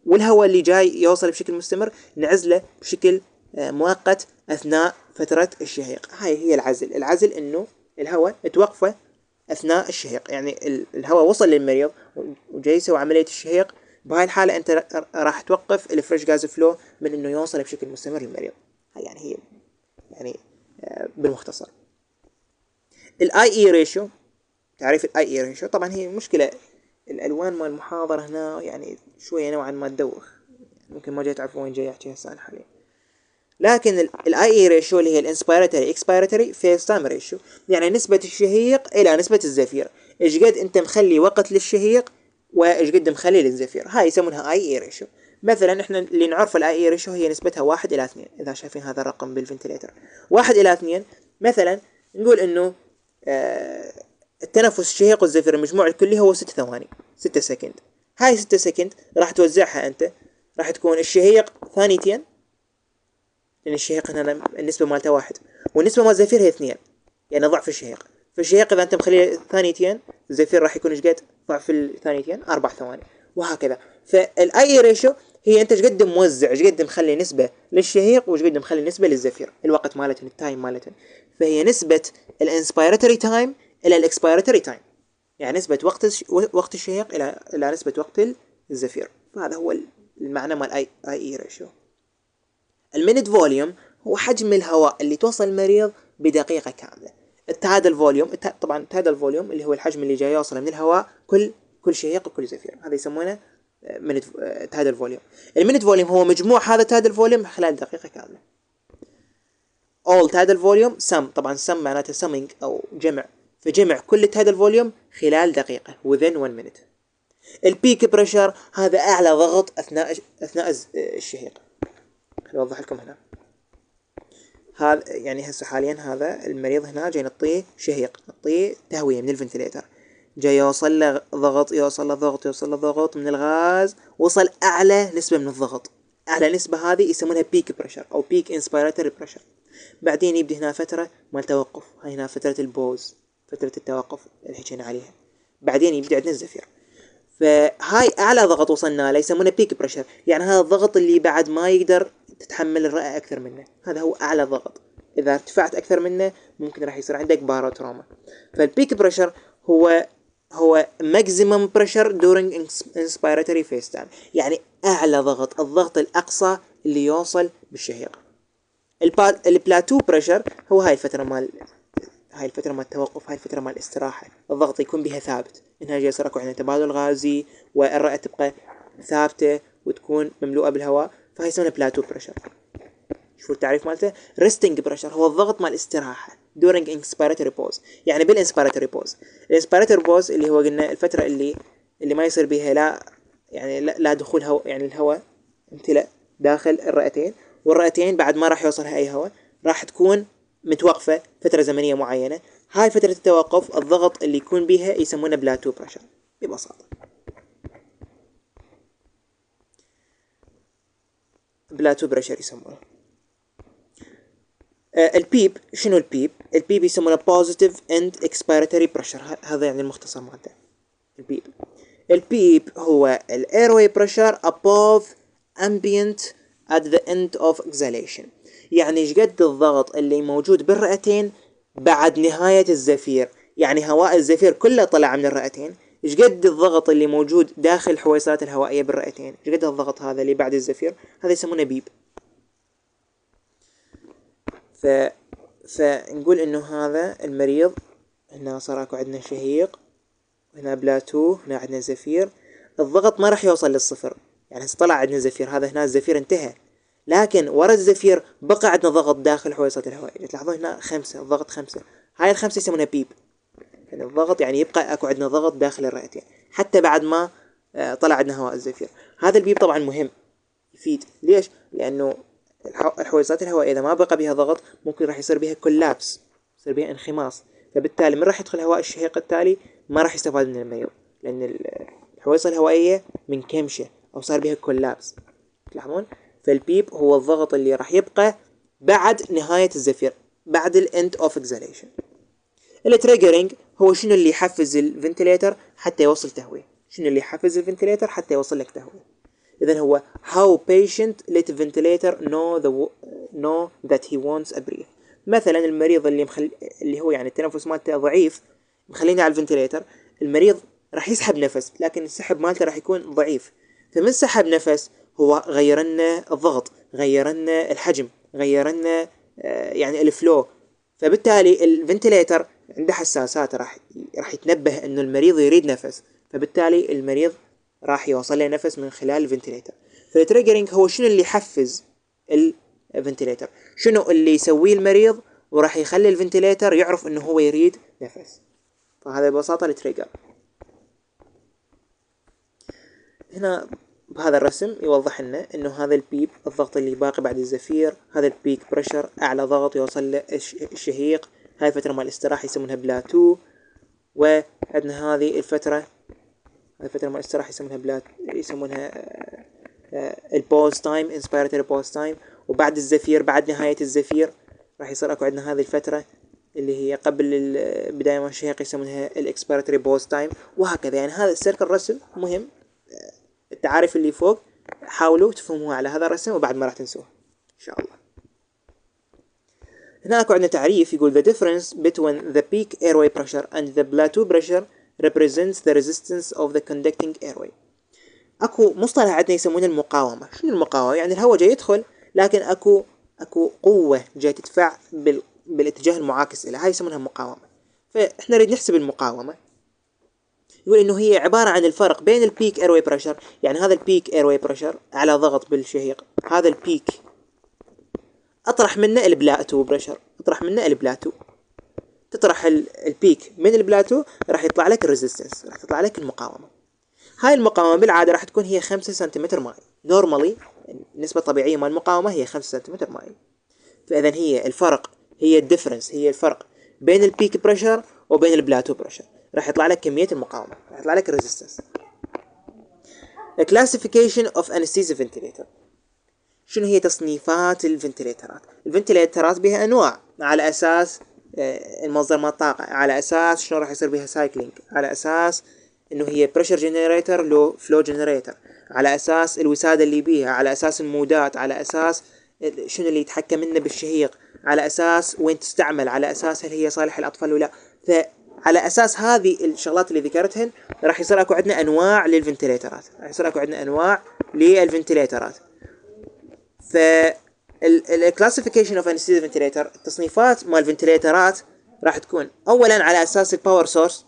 والهواء اللي جاي يوصل بشكل مستمر نعزله بشكل مؤقت اثناء فترة الشهيق. هاي هي العزل انه الهواء توقفه اثناء الشهيق، يعني الهواء وصل للمريض وجاي يسوي عملية الشهيق. بهاي الحالة انت راح توقف الفريش جاز فلو من انه يوصل بشكل مستمر للمريض. هاي يعني هي يعني بالمختصر. الاي اي ريشيو، تعريف الاي اي ريشيو. طبعا هي مشكلة الالوان مال المحاضرة هنا يعني شوية نوعا ما تدوخ، ممكن ما جاي تعرفوا وين جاي احكي هسه حاليا. لكن الاي اي ريشيو اللي هي الانسبيراتوري اكسبيراتوري فيس تايم ريشيو، يعني نسبة الشهيق الى نسبة الزفير، ايش قد انت مخلي وقت للشهيق وايش قد مخلي للزفير، هاي يسمونها اي اي ريشيو. مثلا احنا اللي نعرف الاي اي ريشيو هي نسبتها 1:2. اذا شايفين هذا الرقم بالفنتليتر 1:2، مثلا نقول انه التنفس الشهيق والزفير المجموع الكلي هو 6 ثواني، 6 سكند. هاي 6 سكند راح توزعها انت، راح تكون الشهيق ثانيتين، لأن الشهيق هنا النسبة مالته 1، والنسبة مال الزفير هي 2، يعني ضعف الشهيق. فالشهيق إذا أنت مخليه ثانيتين، الزفير راح يكون إيش قد؟ ضعف الثانيتين، 4 ثواني، وهكذا. فالأي ريشيو هي انت ايش قد موزع، ايش قد مخلي نسبه للشهيق وايش قد مخلي نسبه للزفير، الوقت مالتهم، التايم مالتهم. فهي نسبه الانسبيراتوري تايم الى الاكسبيراتوري تايم، يعني نسبه وقت الشهيق الى نسبه وقت الزفير. فهذا هو المعنى مال اي ريشيو. المينت فوليوم هو حجم الهواء اللي توصل المريض بدقيقه كامله. التادل فوليوم، طبعا التادل فوليوم اللي هو الحجم اللي جاي يوصل من الهواء كل شهيق وكل زفير، هذا يسمونه منت تادل فوليوم. المينت فوليوم هو مجموع هذا تادل فوليوم خلال دقيقه كامله. all تادل فوليوم sum، طبعا sum معناته summing او جمع، فجمع كل تادل فوليوم خلال دقيقه within 1 minute. البيك بريشر هذا اعلى ضغط اثناء الشهيق. خليني اوضح لكم هنا. هذا يعني هسه حاليا هذا المريض هنا جاي نعطيه شهيق، نعطيه تهويه من الفنتليتر، جاي يوصل له ضغط، يوصل له ضغط من الغاز، وصل اعلى نسبه من الضغط. اعلى نسبه هذه يسمونها بيك بريشر او بيك انسبيراتوري بريشر. بعدين يبدي هنا فتره مال توقف، هاي هنا فتره البوز، فتره التوقف اللي حكينا عليها. بعدين يبدي عندنا الزفير. فهاي اعلى ضغط وصلنا له يسمونه بيك بريشر، يعني هذا الضغط اللي بعد ما يقدر تتحمل الرئه اكثر منه، هذا هو اعلى ضغط. اذا ارتفعت اكثر منه ممكن راح يصير عندك باروتروما. فالبيك بريشر هو ماكسيمم بريشر دورينج انسبيراتوري فيس تايم، يعني اعلى ضغط، الضغط الاقصى اللي يوصل بالشهيق. البلاتو بريشر هو هاي الفتره مال التوقف، هاي الفتره مال الاستراحه، الضغط يكون بها ثابت، انها جاي يصير اكو عندنا تبادل غازي والرئه تبقى ثابته وتكون مملوءه بالهواء، فهي يسمونها بلاتو بريشر. شوفوا التعريف مالته. ريستنج بريشر هو الضغط مال الاستراحه during inspiratory pause، يعني بالانسبيراتوري بوز. الانسبيراتوري بوز اللي هو قلنا الفتره اللي ما يصير بها لا دخول هواء، يعني الهواء امتلاء داخل الرئتين، والرئتين بعد ما راح يوصلها اي هواء راح تكون متوقفه فتره زمنيه معينه. هاي فتره التوقف الضغط اللي يكون بها يسمونه بلاتو بريشر ببساطه. بلاتو بريشر يسمونه. البيب، شنو البيب؟ البيب يسمونه positive end expiratory pressure، هذا يعني المختصر مالته البيب هو airway pressure above ambient at the end of exhalation، يعني ايش قد الضغط اللي موجود بالرئتين بعد نهاية الزفير، يعني هواء الزفير كله طلع من الرئتين، ايش قد الضغط اللي موجود داخل الحويصلات الهوائية بالرئتين، ايش قد الضغط هذا اللي بعد الزفير، هذا يسمونه بيب. فنقول انه هذا المريض هنا صار اكو عندنا شهيق، هنا بلاتو، هنا عندنا زفير، الضغط ما راح يوصل للصفر، يعني هسه طلع عندنا زفير، هذا هنا الزفير انتهى، لكن ورا الزفير بقى عندنا ضغط داخل الحويصلات الهوائية. تلاحظون هنا 5، الضغط 5، هاي ال5 يسمونها بيب، يعني الضغط يعني يبقى اكو عندنا ضغط داخل الرئتين حتى بعد ما طلع عندنا هواء الزفير. هذا البيب طبعا مهم، يفيد. ليش؟ لانه الحويصلات الهوائية إذا ما بقى بها ضغط ممكن راح يصير بها كولابس، يصير بها انخماص، فبالتالي من راح يدخل هواء الشهيق التالي ما راح يستفاد من المريض، لأن الحويصلة الهوائية منكمشة أو صار بها كولابس. تلاحظون؟ فالبيب هو الضغط اللي راح يبقى بعد نهاية الزفير، بعد الاند اوف اكزاليشن. التريجرينج هو شنو اللي يحفز الفنتليتر حتى يوصل تهوية، شنو اللي يحفز الفنتليتر حتى يوصل لك تهوية. إذن هو how patient let ventilator know that he wants a breath. مثلا المريض اللي هو يعني التنفس مالته ضعيف مخليني على الفنتليتر، المريض راح يسحب نفس لكن السحب مالته راح يكون ضعيف، فمن سحب نفس هو غير لنا الضغط، غير لنا الحجم، غير لنا يعني الفلو، فبالتالي الفنتليتر عنده حساسات راح يتنبه انه المريض يريد نفس، فبالتالي المريض راح يوصل له نفس من خلال الفنتليتر. فالتريجرينج هو شنو اللي يحفز الفنتليتر، شنو اللي يسويه المريض وراح يخلي الفنتليتر يعرف انه هو يريد نفس. فهذا ببساطة التريجر. هنا بهذا الرسم يوضح لنا انه هذا البيب الضغط اللي باقي بعد الزفير، هذا البيك بريشر اعلى ضغط يوصل له الشهيق، هاي فترة مال الاستراحة يسمونها بلاتو، وعندنا هذه الفترة مال الاستراحة يسمونها البوز تايم، انسبيراتوري بوز تايم، وبعد الزفير بعد نهاية الزفير راح يصير اكو عندنا هذه الفترة اللي هي قبل بداية ما الشهيق يسمونها الاكسبيراتوري بوز تايم، وهكذا. يعني هذا السيركل رسم مهم، التعارف اللي فوق حاولوا تفهموها على هذا الرسم وبعد ما راح تنسوها إن شاء الله. هنا أكو عندنا تعريف يقول the difference between the peak airway pressure and the plateau pressure represents the resistance of the conducting airway. أكو مصطلح عندنا يسمونه المقاومة. شنو المقاومة؟ يعني الهواء جاي يدخل لكن أكو قوة جاي تدفع بالاتجاه المعاكس إلى، هاي يسمونها مقاومة. فإحنا نريد نحسب المقاومة. يقول إنه هي عبارة عن الفرق بين البيك ايروي بريشر، يعني هذا البيك ايروي بريشر على ضغط بالشهيق، هذا البيك أطرح منه البلاتو بريشر، أطرح منه البلاتو، تطرح البيك من البلاتو راح يطلع لك الريزيستنس، راح تطلع لك المقاومة. هاي المقاومة بالعادة راح تكون هي 5 سنتيمتر ماي. نورمالي النسبة الطبيعية مال المقاومة هي 5 سنتيمتر ماي. فإذا هي الفرق، هي الديفرنس، هي الفرق بين البيك بريشر وبين البلاتو بريشر، راح يطلع لك كمية المقاومة، راح يطلع لك الريزيستنس. Classification of anesthesia ventilator. شنو هي تصنيفات الفنتليترات؟ الفنتليترات بها أنواع على أساس المصدر مال الطاقة، على أساس شنو راح يصير بها سايكلينج، على أساس إنه هي بريشر جنريتر لو فلو جنريتر، على أساس الوسادة اللي بيها، على أساس المودات، على أساس شنو اللي يتحكم منه بالشهيق، على أساس وين تستعمل، على أساس هل هي صالحة للأطفال ولا. فعلى أساس هذه الشغلات اللي ذكرتهن راح يصير أكو عندنا أنواع للفنتليترات، راح يصير أكو عندنا أنواع للفنتليترات. الكلاسيفيكيشن اوف انستيزيا فنتليتر، التصنيفات مال الفنتليترات راح تكون اولا على اساس الباور سورس،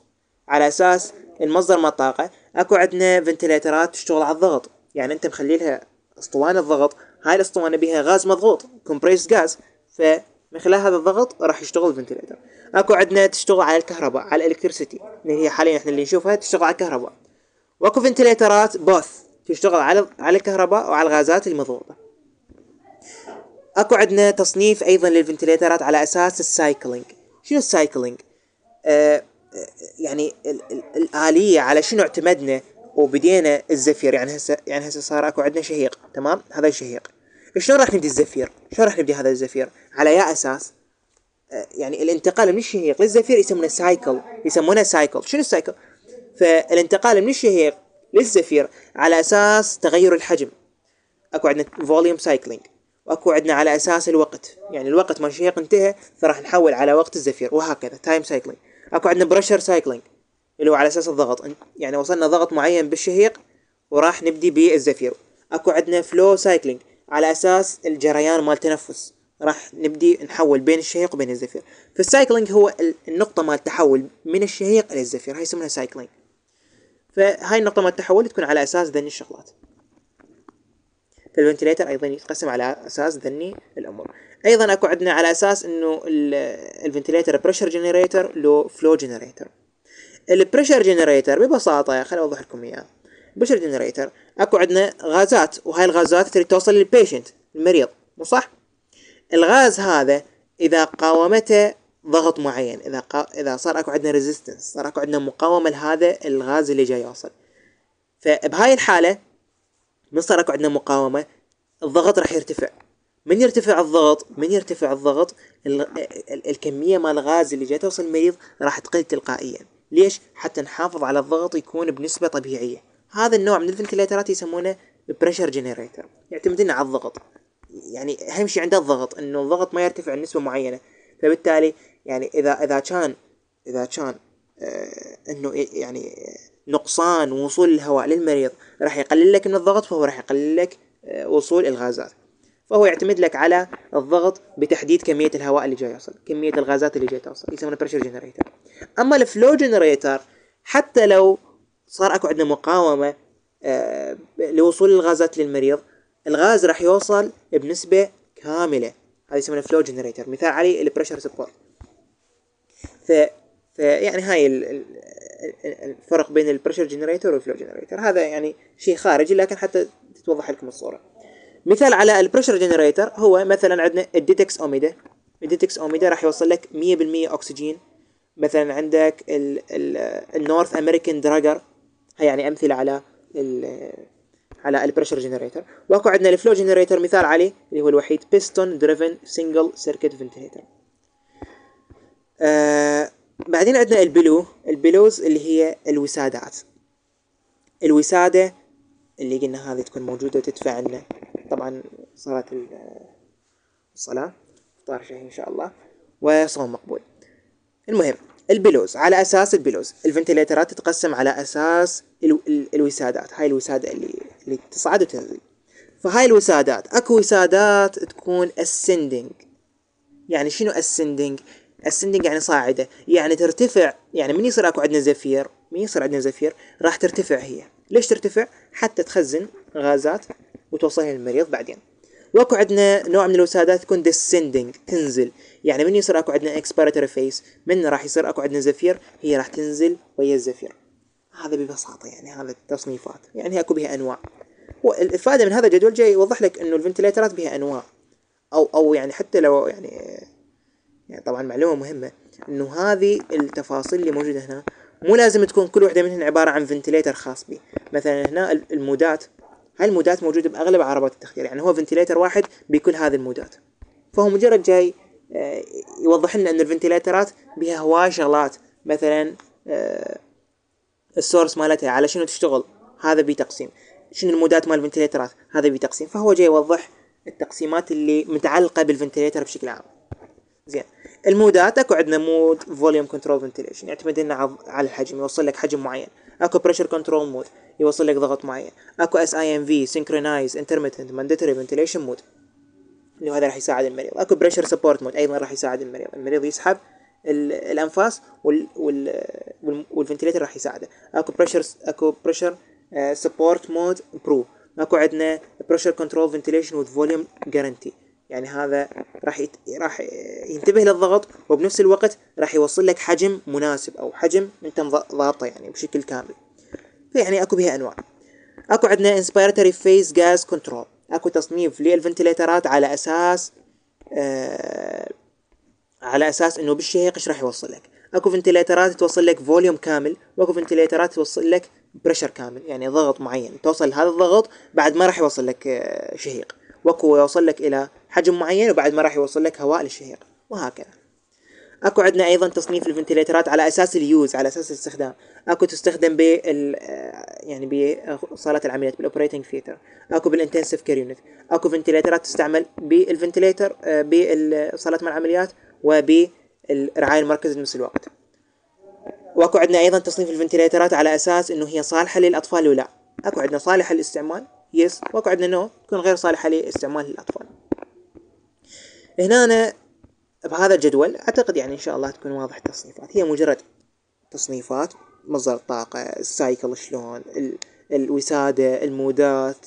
على اساس المصدر مال الطاقه. اكو عندنا فنتليترات تشتغل على الضغط، يعني انت مخلي لها اسطوانه ضغط، هاي الاسطوانه بها غاز مضغوط كومبريس غاز، فمن خلال هذا الضغط راح يشتغل الفنتليتر. اكو عندنا تشتغل على الكهرباء، على الالكتريسيتي اللي هي حاليا احنا اللي نشوفها تشتغل على الكهرباء. واكو فنتليترات بوث تشتغل على الكهرباء وعلى الغازات المضغوطه. اكو عندنا تصنيف ايضا للفنتليترات على اساس السايكلينج. شنو السايكلينج؟ يعني الآلية على شنو اعتمدنا وبدينا الزفير. يعني هسه صار اكو عندنا شهيق، تمام؟ هذا الشهيق شلون راح نبدي الزفير؟ شلون راح نبدي هذا الزفير؟ على يا اساس يعني الانتقال من الشهيق للزفير يسمونه سايكل. شنو السايكل؟ فالانتقال من الشهيق للزفير على اساس تغير الحجم، اكو عندنا فوليوم سايكلينج، واكو عندنا على اساس الوقت، يعني الوقت مال الشهيق انتهى فراح نحول على وقت الزفير، وهكذا تايم سايكلينج. اكو عندنا بريشر سايكلينج اللي هو على اساس الضغط، يعني وصلنا ضغط معين بالشهيق وراح نبدي بالزفير. اكو عندنا فلو سايكلينج على اساس الجريان مال التنفس، راح نبدي نحول بين الشهيق وبين الزفير. فالسايكلينج هو النقطة مال التحول من الشهيق الى الزفير، هاي يسمونها سايكلينج. فهاي النقطة مال التحول تكون على اساس ذني الشغلات. فالفنتليتر ايضا يتقسم على اساس ذني الامور. ايضا اكو عندنا على اساس انه الفنتليتر بريشر جنريتر لو فلو جنريتر. البريشر جنريتر ببساطه خليني اوضح لكم اياه. البريشر جنريتر اكو عندنا غازات، وهاي الغازات تريد توصل للبيشنت المريض، مو صح؟ الغاز هذا اذا قاومته ضغط معين، اذا صار اكو عندنا ريزيستنس، صار اكو عندنا مقاومه لهذا الغاز اللي جاي يوصل، فبهاي الحاله من صار اكو عندنا مقاومه الضغط راح يرتفع. من يرتفع الضغط الكميه مال الغاز اللي جاي توصل المريض راح تقل تلقائيا. ليش؟ حتى نحافظ على الضغط يكون بنسبه طبيعيه. هذا النوع من الفنتليترات يسمونه بريشر جنريتر، يعتمدون على الضغط، يعني اهم شيء عنده الضغط، انه الضغط ما يرتفع لنسبه معينه. فبالتالي يعني اذا كان انه يعني نقصان وصول الهواء للمريض راح يقلل لك من الضغط، فهو راح يقلل لك وصول الغازات. فهو يعتمد لك على الضغط بتحديد كمية الهواء اللي جاي يوصل، كمية الغازات اللي جاي توصل، يسمونه بريشر جنريتر. اما الفلو جنريتر حتى لو صار اكو عندنا مقاومة لوصول الغازات للمريض، الغاز راح يوصل بنسبة كاملة، هذا يسمونه فلو جنريتر. مثال عليه البريشر سبورت. يعني هاي الفرق بين البريشر جنريتر والفلو جنريتر، هذا يعني شيء خارجي لكن حتى تتوضح لكم الصورة. مثال على البريشر جنريتر هو مثلا عندنا الديتكس اوميدا. الديتكس اوميدا راح يوصل لك 100% اكسجين. مثلا عندك النورث امريكان دراجر، هي يعني امثله على البريشر جنريتر. واكو عندنا الفلو جنريتر مثال عليه اللي هو الوحيد بيستون دريفن سنجل سيركت فنتليتر. بعدين عندنا البلوز اللي هي الوسادات. الوسادة اللي قلنا هذه تكون موجودة وتدفع لنا طبعا صلاة الصلاة إفطار شهي إن شاء الله وصوم مقبول. المهم البلوز، على أساس البلوز الفنتيليترات تتقسم على أساس الوسادات. هاي الوسادة اللي تصعد وتنزل. فهاي الوسادات أكو وسادات تكون ascending. يعني شنو ascending؟ ascending يعني صاعدة، يعني ترتفع. يعني من يصير أكو عندنا زفير راح ترتفع. هي ليش ترتفع؟ حتى تخزن غازات وتوصلها للمريض بعدين. واكو عندنا نوع من الوسادات تكون descending تنزل. يعني من يصير اكو عندنا expiratory phase، من راح يصير اكو عندنا زفير، هي راح تنزل ويا الزفير. هذا ببساطة يعني هذا التصنيفات، يعني اكو بها انواع. والفائدة من هذا الجدول جاي يوضح لك انه الفنتليترات بها انواع، او يعني حتى لو يعني طبعا معلومة مهمة انه هذه التفاصيل اللي موجودة هنا مو لازم تكون كل واحدة منهن عبارة عن فنتليتر خاص به. مثلا هنا المودات، هاي المودات موجودة بأغلب عربات التخدير، يعني هو فنتليتر واحد بكل هذه المودات. فهو مجرد جاي يوضح لنا أن الفنتليترات بها هواي شغلات. مثلا السورس مالتها على شنو تشتغل، هذا بتقسيم. شنو المودات مال الفنتليترات، هذا بتقسيم. فهو جاي يوضح التقسيمات اللي متعلقة بالفنتليتر بشكل عام. زين، المودات اكو عندنا مود فوليوم كنترول فنتيليشن، يعتمد لنا على الحجم، يوصل لك حجم معين. اكو بريشر كنترول مود يوصل لك ضغط معين. اكو اس اي ام في سينكرونايز انترميتنت مانداتوري فنتيليشن مود اللي هذا راح يساعد المريض. اكو بريشر سبورت مود ايضا راح يساعد المريض يسحب الانفاس والفنتيليتر راح يساعده. اكو بريشر سبورت مود برو. اكو عندنا بريشر كنترول فنتيليشن وذ فوليوم جارانتي، يعني هذا راح ينتبه للضغط وبنفس الوقت راح يوصل لك حجم مناسب او حجم انت ضابطه يعني بشكل كامل. فيعني اكو بها انواع. اكو عندنا inspiratory phase gas control، اكو تصنيف للفنتيليترات على اساس انه بالشهيق ايش راح يوصل لك. اكو فنتيليترات توصل لك فوليوم كامل، واكو فنتيليترات توصل لك بريشر كامل، يعني ضغط معين توصل هذا الضغط بعد ما راح يوصل لك شهيق. واكو يوصل لك الى حجم معين وبعد ما راح يوصل لك هواء للشهيق، وهكذا. اكو عندنا ايضا تصنيف الفنتيليترات على اساس اليوز، على اساس الاستخدام. اكو تستخدم يعني بصالات العمليات بالاوبريتنج ثياتر، اكو بالانتنسيف كير يونت. اكو فنتيليترات تستعمل بالفنتيليتر بصالات العمليات وبالرعايه المركزه بنفس الوقت. واكو عندنا ايضا تصنيف الفنتيليترات على اساس انه هي صالحه للاطفال ولا. اكو عندنا صالحه للاستعمال يس، واكو عندنا نو تكون غير صالحه للاستعمال للاطفال. هنا أنا بهذا الجدول أعتقد يعني إن شاء الله تكون واضح التصنيفات. هي مجرد تصنيفات، مصدر الطاقة، السايكل شلون، الوسادة، المودات،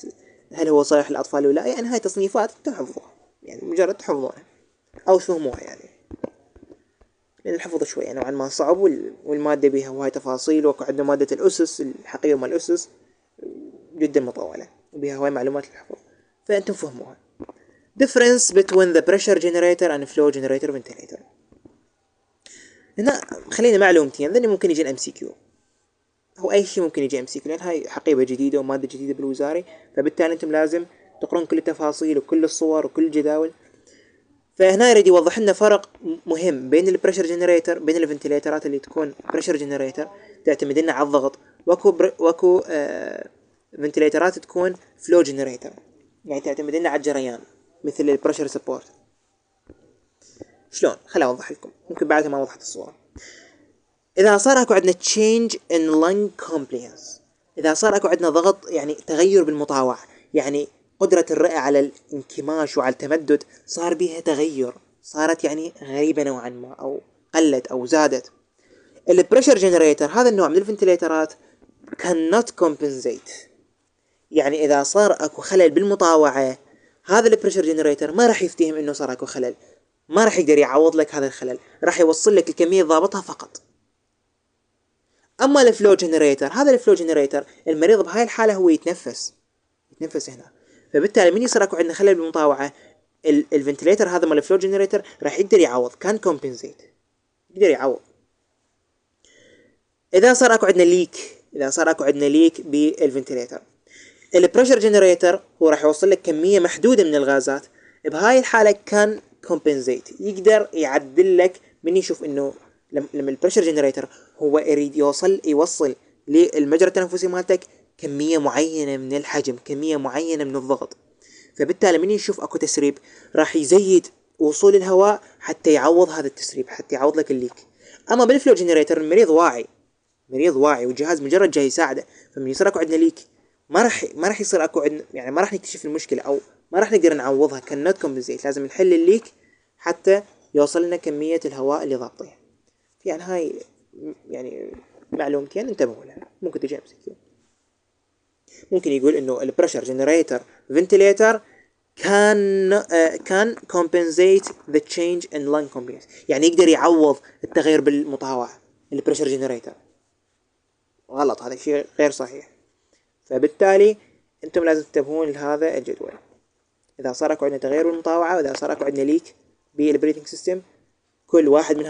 هل هو صالح للأطفال ولا لا. يعني هاي تصنيفات تحفظوها، يعني مجرد تحفظوها أو تفهموها، يعني لأن الحفظ شوي نوعا ما صعب، والمادة بها هواي تفاصيل. وكو عندنا مادة الأسس، الحقيقة مال الأسس جدا مطولة وبها هواي معلومات للحفظ، فأنتم فهموها. difference between the pressure generator and flow generator ventilator. هنا خلينا معلومتين ذني ممكن يجي ام سي كيو، هو اي شيء ممكن يجي ام سي كيو، لان هاي حقيبه جديده وماده جديده بالوزاري، فبالتالي انتم لازم تقرون كل التفاصيل وكل الصور وكل الجداول. فهنا يريد يوضح لنا فرق مهم بين البريشر جنريتر، بين الفنتيليترات اللي تكون بريشر جنريتر تعتمد لنا على الضغط، واكو فنتيليترات تكون فلو جنريتر يعني تعتمد لنا على الجريان مثل البريشر سبورت. شلون؟ خليني اوضح لكم، ممكن بعد ما وضحت الصوره. اذا صار اكو عندنا change in lung compliance، اذا صار اكو عندنا ضغط يعني تغير بالمطاوعه، يعني قدره الرئه على الانكماش وعلى التمدد صار بها تغير، صارت يعني غريبه نوعا ما او قلت او زادت. البريشر جنريتر هذا النوع من الفنتيليترات cannot compensate، يعني اذا صار اكو خلل بالمطاوعه هذا البريشر جنريتر ما راح يفتهم انه صار اكو خلل، ما راح يقدر يعوض لك هذا الخلل، راح يوصل لك الكميه ضابطها فقط. اما الفلو جنريتر، هذا الفلو جنريتر المريض بهاي الحاله هو يتنفس هنا، فبالتالي من يصير اكو عندنا خلل بالمطاوعه الفنتليتر هذا مال الفلو جنريتر راح يقدر يعوض، كان كومبنسيت، يقدر يعوض. اذا صار اكو عندنا ليك بالفنتليتر، البريشر جنريتر هو راح يوصل لك كميه محدوده من الغازات، بهاي الحاله كان كومبنسيت، يقدر يعدل لك من يشوف انه لما البريشر جنريتر هو يريد يوصل للمجرى التنفسي مالتك كمية معينة من الحجم، كمية معينة من الضغط. فبالتالي من يشوف اكو تسريب راح يزيد وصول الهواء حتى يعوض هذا التسريب، حتى يعوض لك الليك. اما بالفلو جنريتر المريض واعي، مريض واعي والجهاز مجرد جاي يساعده، فمن يصير اكو عندنا ليك ما راح يصير اكو عندنا، يعني ما راح نكتشف المشكله او ما راح نقدر نعوضها. كان نوت كومبنسيت، لازم نحل الليك حتى يوصل لنا كميه الهواء اللي ضابطيها. يعني هاي يعني معلومتين انتبهوا لها، ممكن تجي MCQ. ممكن يقول انه البريشر جنريتر فنتليتر كان compensate the change in lung components، يعني يقدر يعوض التغير بالمطاوعة. البريشر جنريتر غلط، هذا شيء غير صحيح. فبالتالي انتم لازم تنتبهون لهذا الجدول. اذا صار اكو عندنا تغير بالمطاوعة، واذا صار اكو عندنا ليك بالبريثنج سيستم، كل واحد من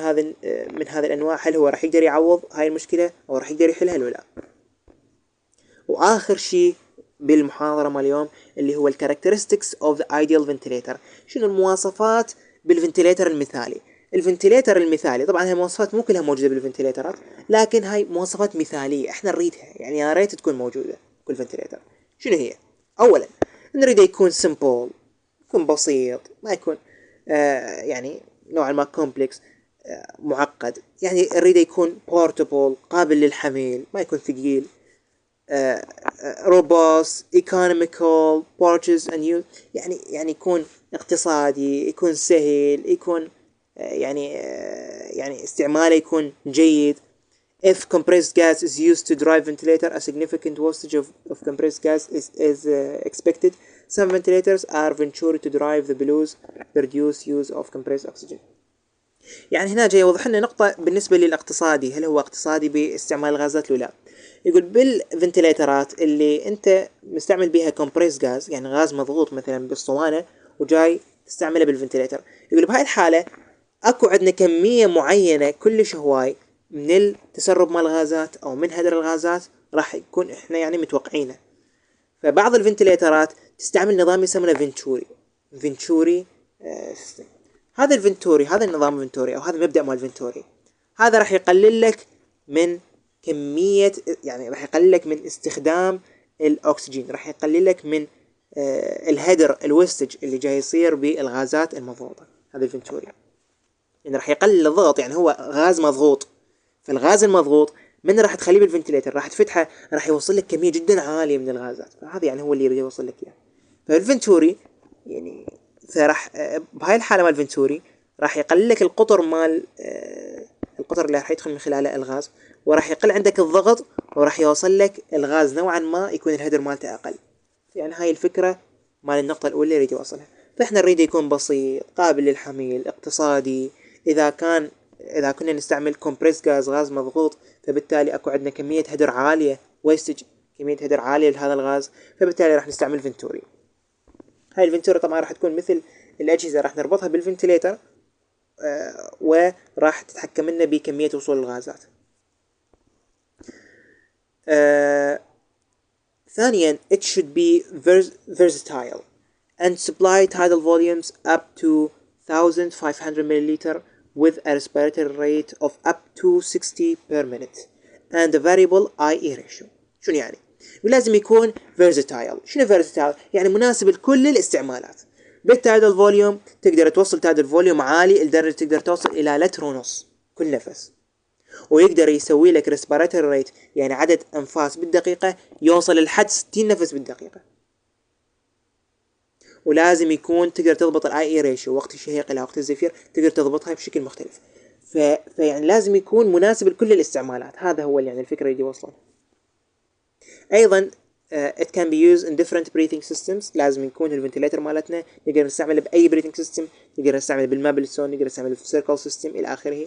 هذه الانواع هل هو راح يقدر يعوض هاي المشكلة او راح يقدر يحلها ولا لا. واخر شيء بالمحاضرة مال اليوم اللي هو الكاركترستكس اوف ذا ايديال فنتليتر. شنو المواصفات بالفنتليتر المثالي؟ الفنتليتر المثالي طبعا هاي مواصفات مو كلها موجودة بالفنتليترات، لكن هاي مواصفات مثالية احنا نريدها، يعني يا ريت تكون موجودة كل فنتليتر. شنو هي؟ اولا نريد يكون سمبل، يكون بسيط، ما يكون يعني نوعا ما كومبلكس، معقد. يعني نريد يكون بورتبل، قابل للحمل، ما يكون ثقيل. روبوس، ايكونوميكال، بورتشز اند يو، يعني يكون اقتصادي، يكون سهل، يكون يعني استعماله يكون جيد. If compressed gas is used to drive ventilator, a significant wastage of compressed gas is expected. Some ventilators are ventured to drive the belows reduce use of compressed oxygen. يعني هنا جاي يوضح لنا نقطة بالنسبة للاقتصادي، هل هو اقتصادي باستعمال الغازات ولا لا؟ يقول بالفنتليترات اللي انت مستعمل بيها كومبريس غاز، يعني غاز مضغوط مثلا بالصوانة وجاي تستعمله بالفنتليتر، يقول بهاي الحالة اكو عندنا كمية معينة كلش هواي من التسرب مال الغازات او من هدر الغازات راح يكون احنا يعني متوقعينه. فبعض الفنتليترات تستعمل نظام يسمونه فينتوري سيستم. هذا الفنتوري، هذا النظام الفنتوري او هذا المبدأ مال الفنتوري، هذا راح يقلل لك من كمية، يعني راح يقلل لك من استخدام الاكسجين، راح يقلل لك من الهدر الوستج اللي جاي يصير بالغازات المضغوطة. هذا الفنتوري يعني راح يقلل الضغط، يعني هو غاز مضغوط، فالغاز المضغوط من راح تخليه بالفنتليتر راح تفتحه راح يوصل لك كمية جدا عالية من الغازات، فهذا يعني هو اللي يريد يوصل لك اياه. فالفنتوري يعني فراح بهاي الحالة مال الفنتوري راح يقلل لك القطر مال القطر اللي راح يدخل من خلاله الغاز، وراح يقل عندك الضغط، وراح يوصل لك الغاز نوعا ما يكون الهدر مالته اقل. يعني هاي الفكرة مال النقطة الأولى اللي يريد يوصلها. فإحنا نريد يكون بسيط، قابل للحمل، اقتصادي. إذا كنا نستعمل كومبريس غاز مضغوط، فبالتالي أكو عندنا كمية هدر عالية، ويستج، كمية هدر عالية لهذا الغاز، فبالتالي راح نستعمل فنتوري. هاي الفنتوري طبعا راح تكون مثل الأجهزة، راح نربطها بالفنتليتر وراح تتحكم لنا بكمية وصول الغازات. ثانيا it should be versatile and supply tidal volumes up to 1500 milliliter with a respiratory rate of up to 60 per minute and a variable IE ratio. شنو يعني؟ ولازم يكون versatile. شنو versatile؟ يعني مناسب لكل الاستعمالات. بالتايدل فوليوم تقدر توصل تايدل فوليوم عالي لدرجة تقدر توصل إلى لتر ونص كل نفس، ويقدر يسوي لك ريسبيراتوري ريت، يعني عدد أنفاس بالدقيقة يوصل لحد 60 نفس بالدقيقة. ولازم يكون تقدر تضبط الاي اي ريشيو، وقت الشهيق الى وقت الزفير تقدر تضبطها بشكل مختلف. فيعني لازم يكون مناسب لكل الاستعمالات. هذا هو يعني الفكرة اللي يوصل. ايضا it can be used in different breathing systems. لازم يكون الفنتليتر مالتنا نقدر نستعمله باي breathing system، نقدر نستعمله بالمابلسون، نقدر نستعمله في circle system الى اخره.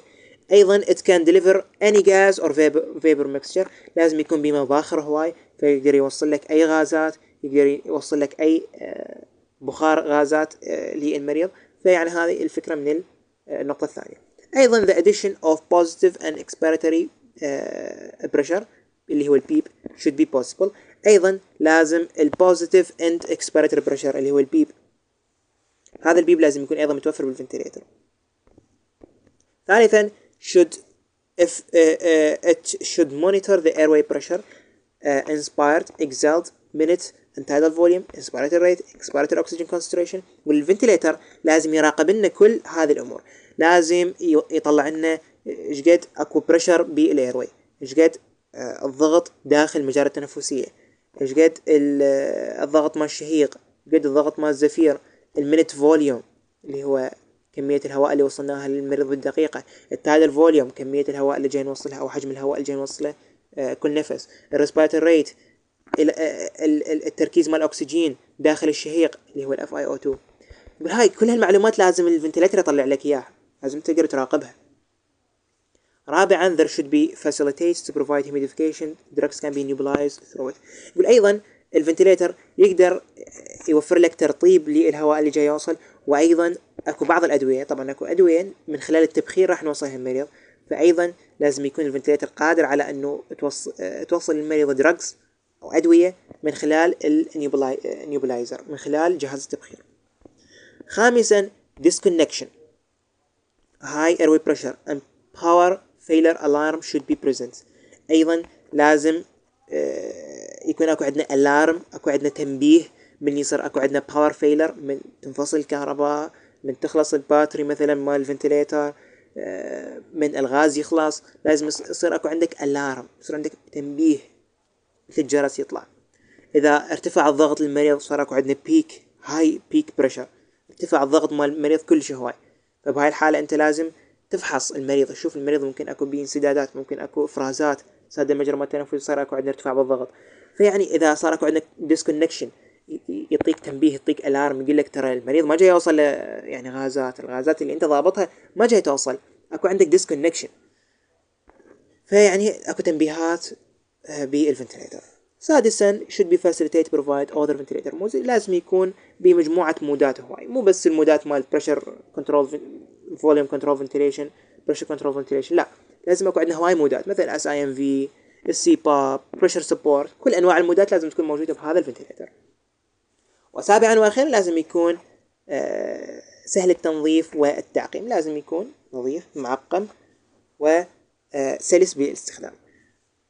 ايضا it can deliver any gas or vapor mixture. لازم يكون بما باخر هواي، فيقدر يوصل لك اي غازات، يقدر يوصل لك اي بخار غازات للمريض. فيعني هذه الفكرة من النقطة الثانية. ايضا the addition of positive and expiratory pressure اللي هو البيب should be possible. ايضا لازم البوزيتيف اند expiratory pressure اللي هو البيب، هذا البيب لازم يكون ايضا متوفر بالفنتليتر. ثالثا it should monitor the airway pressure. inspired, exhaled, minute, and tidal volume, inspiratory rate, expiratory oxygen concentration. والفنتليتر لازم يراقب لنا كل هذه الأمور. لازم يطلع لنا ايش قد اكو بريشر بالايروي، ايش قد الضغط داخل المجاري التنفسية، ايش قد الضغط مال الشهيق، قد الضغط مال الزفير، المينت فوليوم اللي هو كمية الهواء اللي وصلناها للمريض بالدقيقة، التايدل فوليوم كمية الهواء اللي جاي نوصلها أو حجم الهواء اللي جاي نوصله كل نفس، الريسبيراتوري ريت، التركيز مال الأكسجين داخل الشهيق اللي هو الاف اي او 2. يقول هاي كل هالمعلومات لازم الفنتليتر يطلع لك إياها، لازم تقدر تراقبها. رابعا there should be facilities to provide humidification, drugs can be nebulized through it. يقول أيضا الفنتليتر يقدر يوفر لك ترطيب للهواء اللي جاي يوصل، وأيضا أكو بعض الأدوية، طبعا أكو أدوية من خلال التبخير راح نوصلها المريض، فأيضا لازم يكون الفنتليتر قادر على أنه توصل للمريض دراجز أو أدوية من خلال النيوبلايزر، من خلال جهاز التبخير. خامسا disconnection, high airway pressure and power failure alarm should be present. أيضا لازم يكون أكو عندنا ألارم، أكو عندنا تنبيه من يصير أكو عندنا power failure، من تنفصل الكهرباء، من تخلص الباتري مثلا مال الفنتليتر، من الغاز يخلص، لازم يصير أكو عندك ألارم، يصير عندك تنبيه مثل الجرس يطلع. إذا ارتفع الضغط للمريض صار أكو عندنا بيك، هاي بيك بريشر، ارتفع الضغط مال المريض كلش هواي، فبهاي الحالة أنت لازم تفحص المريض، تشوف المريض ممكن أكو بيه انسدادات، ممكن أكو إفرازات سد المجرى التنفسي، صار أكو عندنا ارتفاع بالضغط. فيعني إذا صار أكو عندك disconnection يعطيك تنبيه، يعطيك ألارم، يقول لك ترى المريض ما جاي يوصل يعني الغازات اللي أنت ضابطها ما جاي توصل، أكو عندك disconnection، فيعني أكو تنبيهات بالفنتليتر. سادسا should be facilitated provide other ventilator modes، لازم يكون بمجموعة مودات هواي، مو بس المودات مال pressure control volume control ventilation pressure control ventilation، لا لازم أكو عندنا هواي مودات مثل SIMV السيباب pressure support، كل أنواع المودات لازم تكون موجودة بهذا الفنتليتر. وسابعا وأخيرا لازم يكون سهل التنظيف والتعقيم، لازم يكون نظيف معقم وسلس بالاستخدام.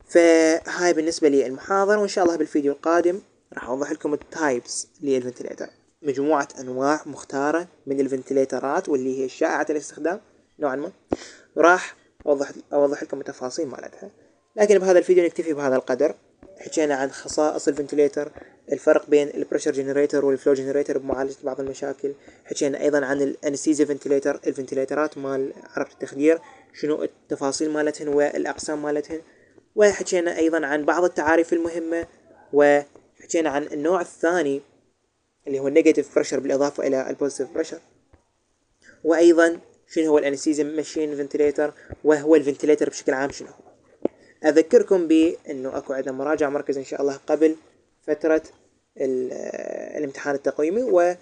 فهاي بالنسبة لي المحاضرة، وإن شاء الله بالفيديو القادم راح أوضح لكم التايبس للفنتليتر، مجموعة أنواع مختارة من الفنتليترات واللي هي شائعة الاستخدام نوعا ما، راح أوضح لكم التفاصيل مالتها. لكن بهذا الفيديو نكتفي بهذا القدر. حكينا عن خصائص الفنتليتر، الفرق بين البريشر جنريتر والفلو جنريتر بمعالجة بعض المشاكل، حكينا أيضا عن الانستيزيا فنتليتر، الفنتليترات مال عربة التخدير شنو التفاصيل مالتهن والأقسام مالتهن، وحكينا أيضا عن بعض التعاريف المهمة، وحكينا عن النوع الثاني اللي هو النيجاتيف بريشر بالإضافة إلى البوزيتيف بريشر، وأيضا شنو هو الانستيزيا ماشين فنتليتر، وهو الفنتليتر بشكل عام شنو هو. أذكركم بأنه أكو عندنا مراجعة مركز إن شاء الله قبل فترة الامتحان التقويمي، و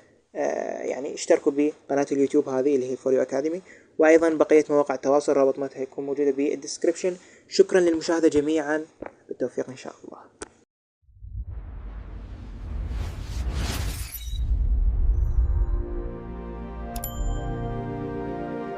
يعني اشتركوا بقناة اليوتيوب هذه اللي هي فوريو أكاديمي، وأيضا بقية مواقع التواصل رابط مالتها يكون موجودة بالديسكريبشن. شكرا للمشاهدة جميعا، بالتوفيق إن شاء الله.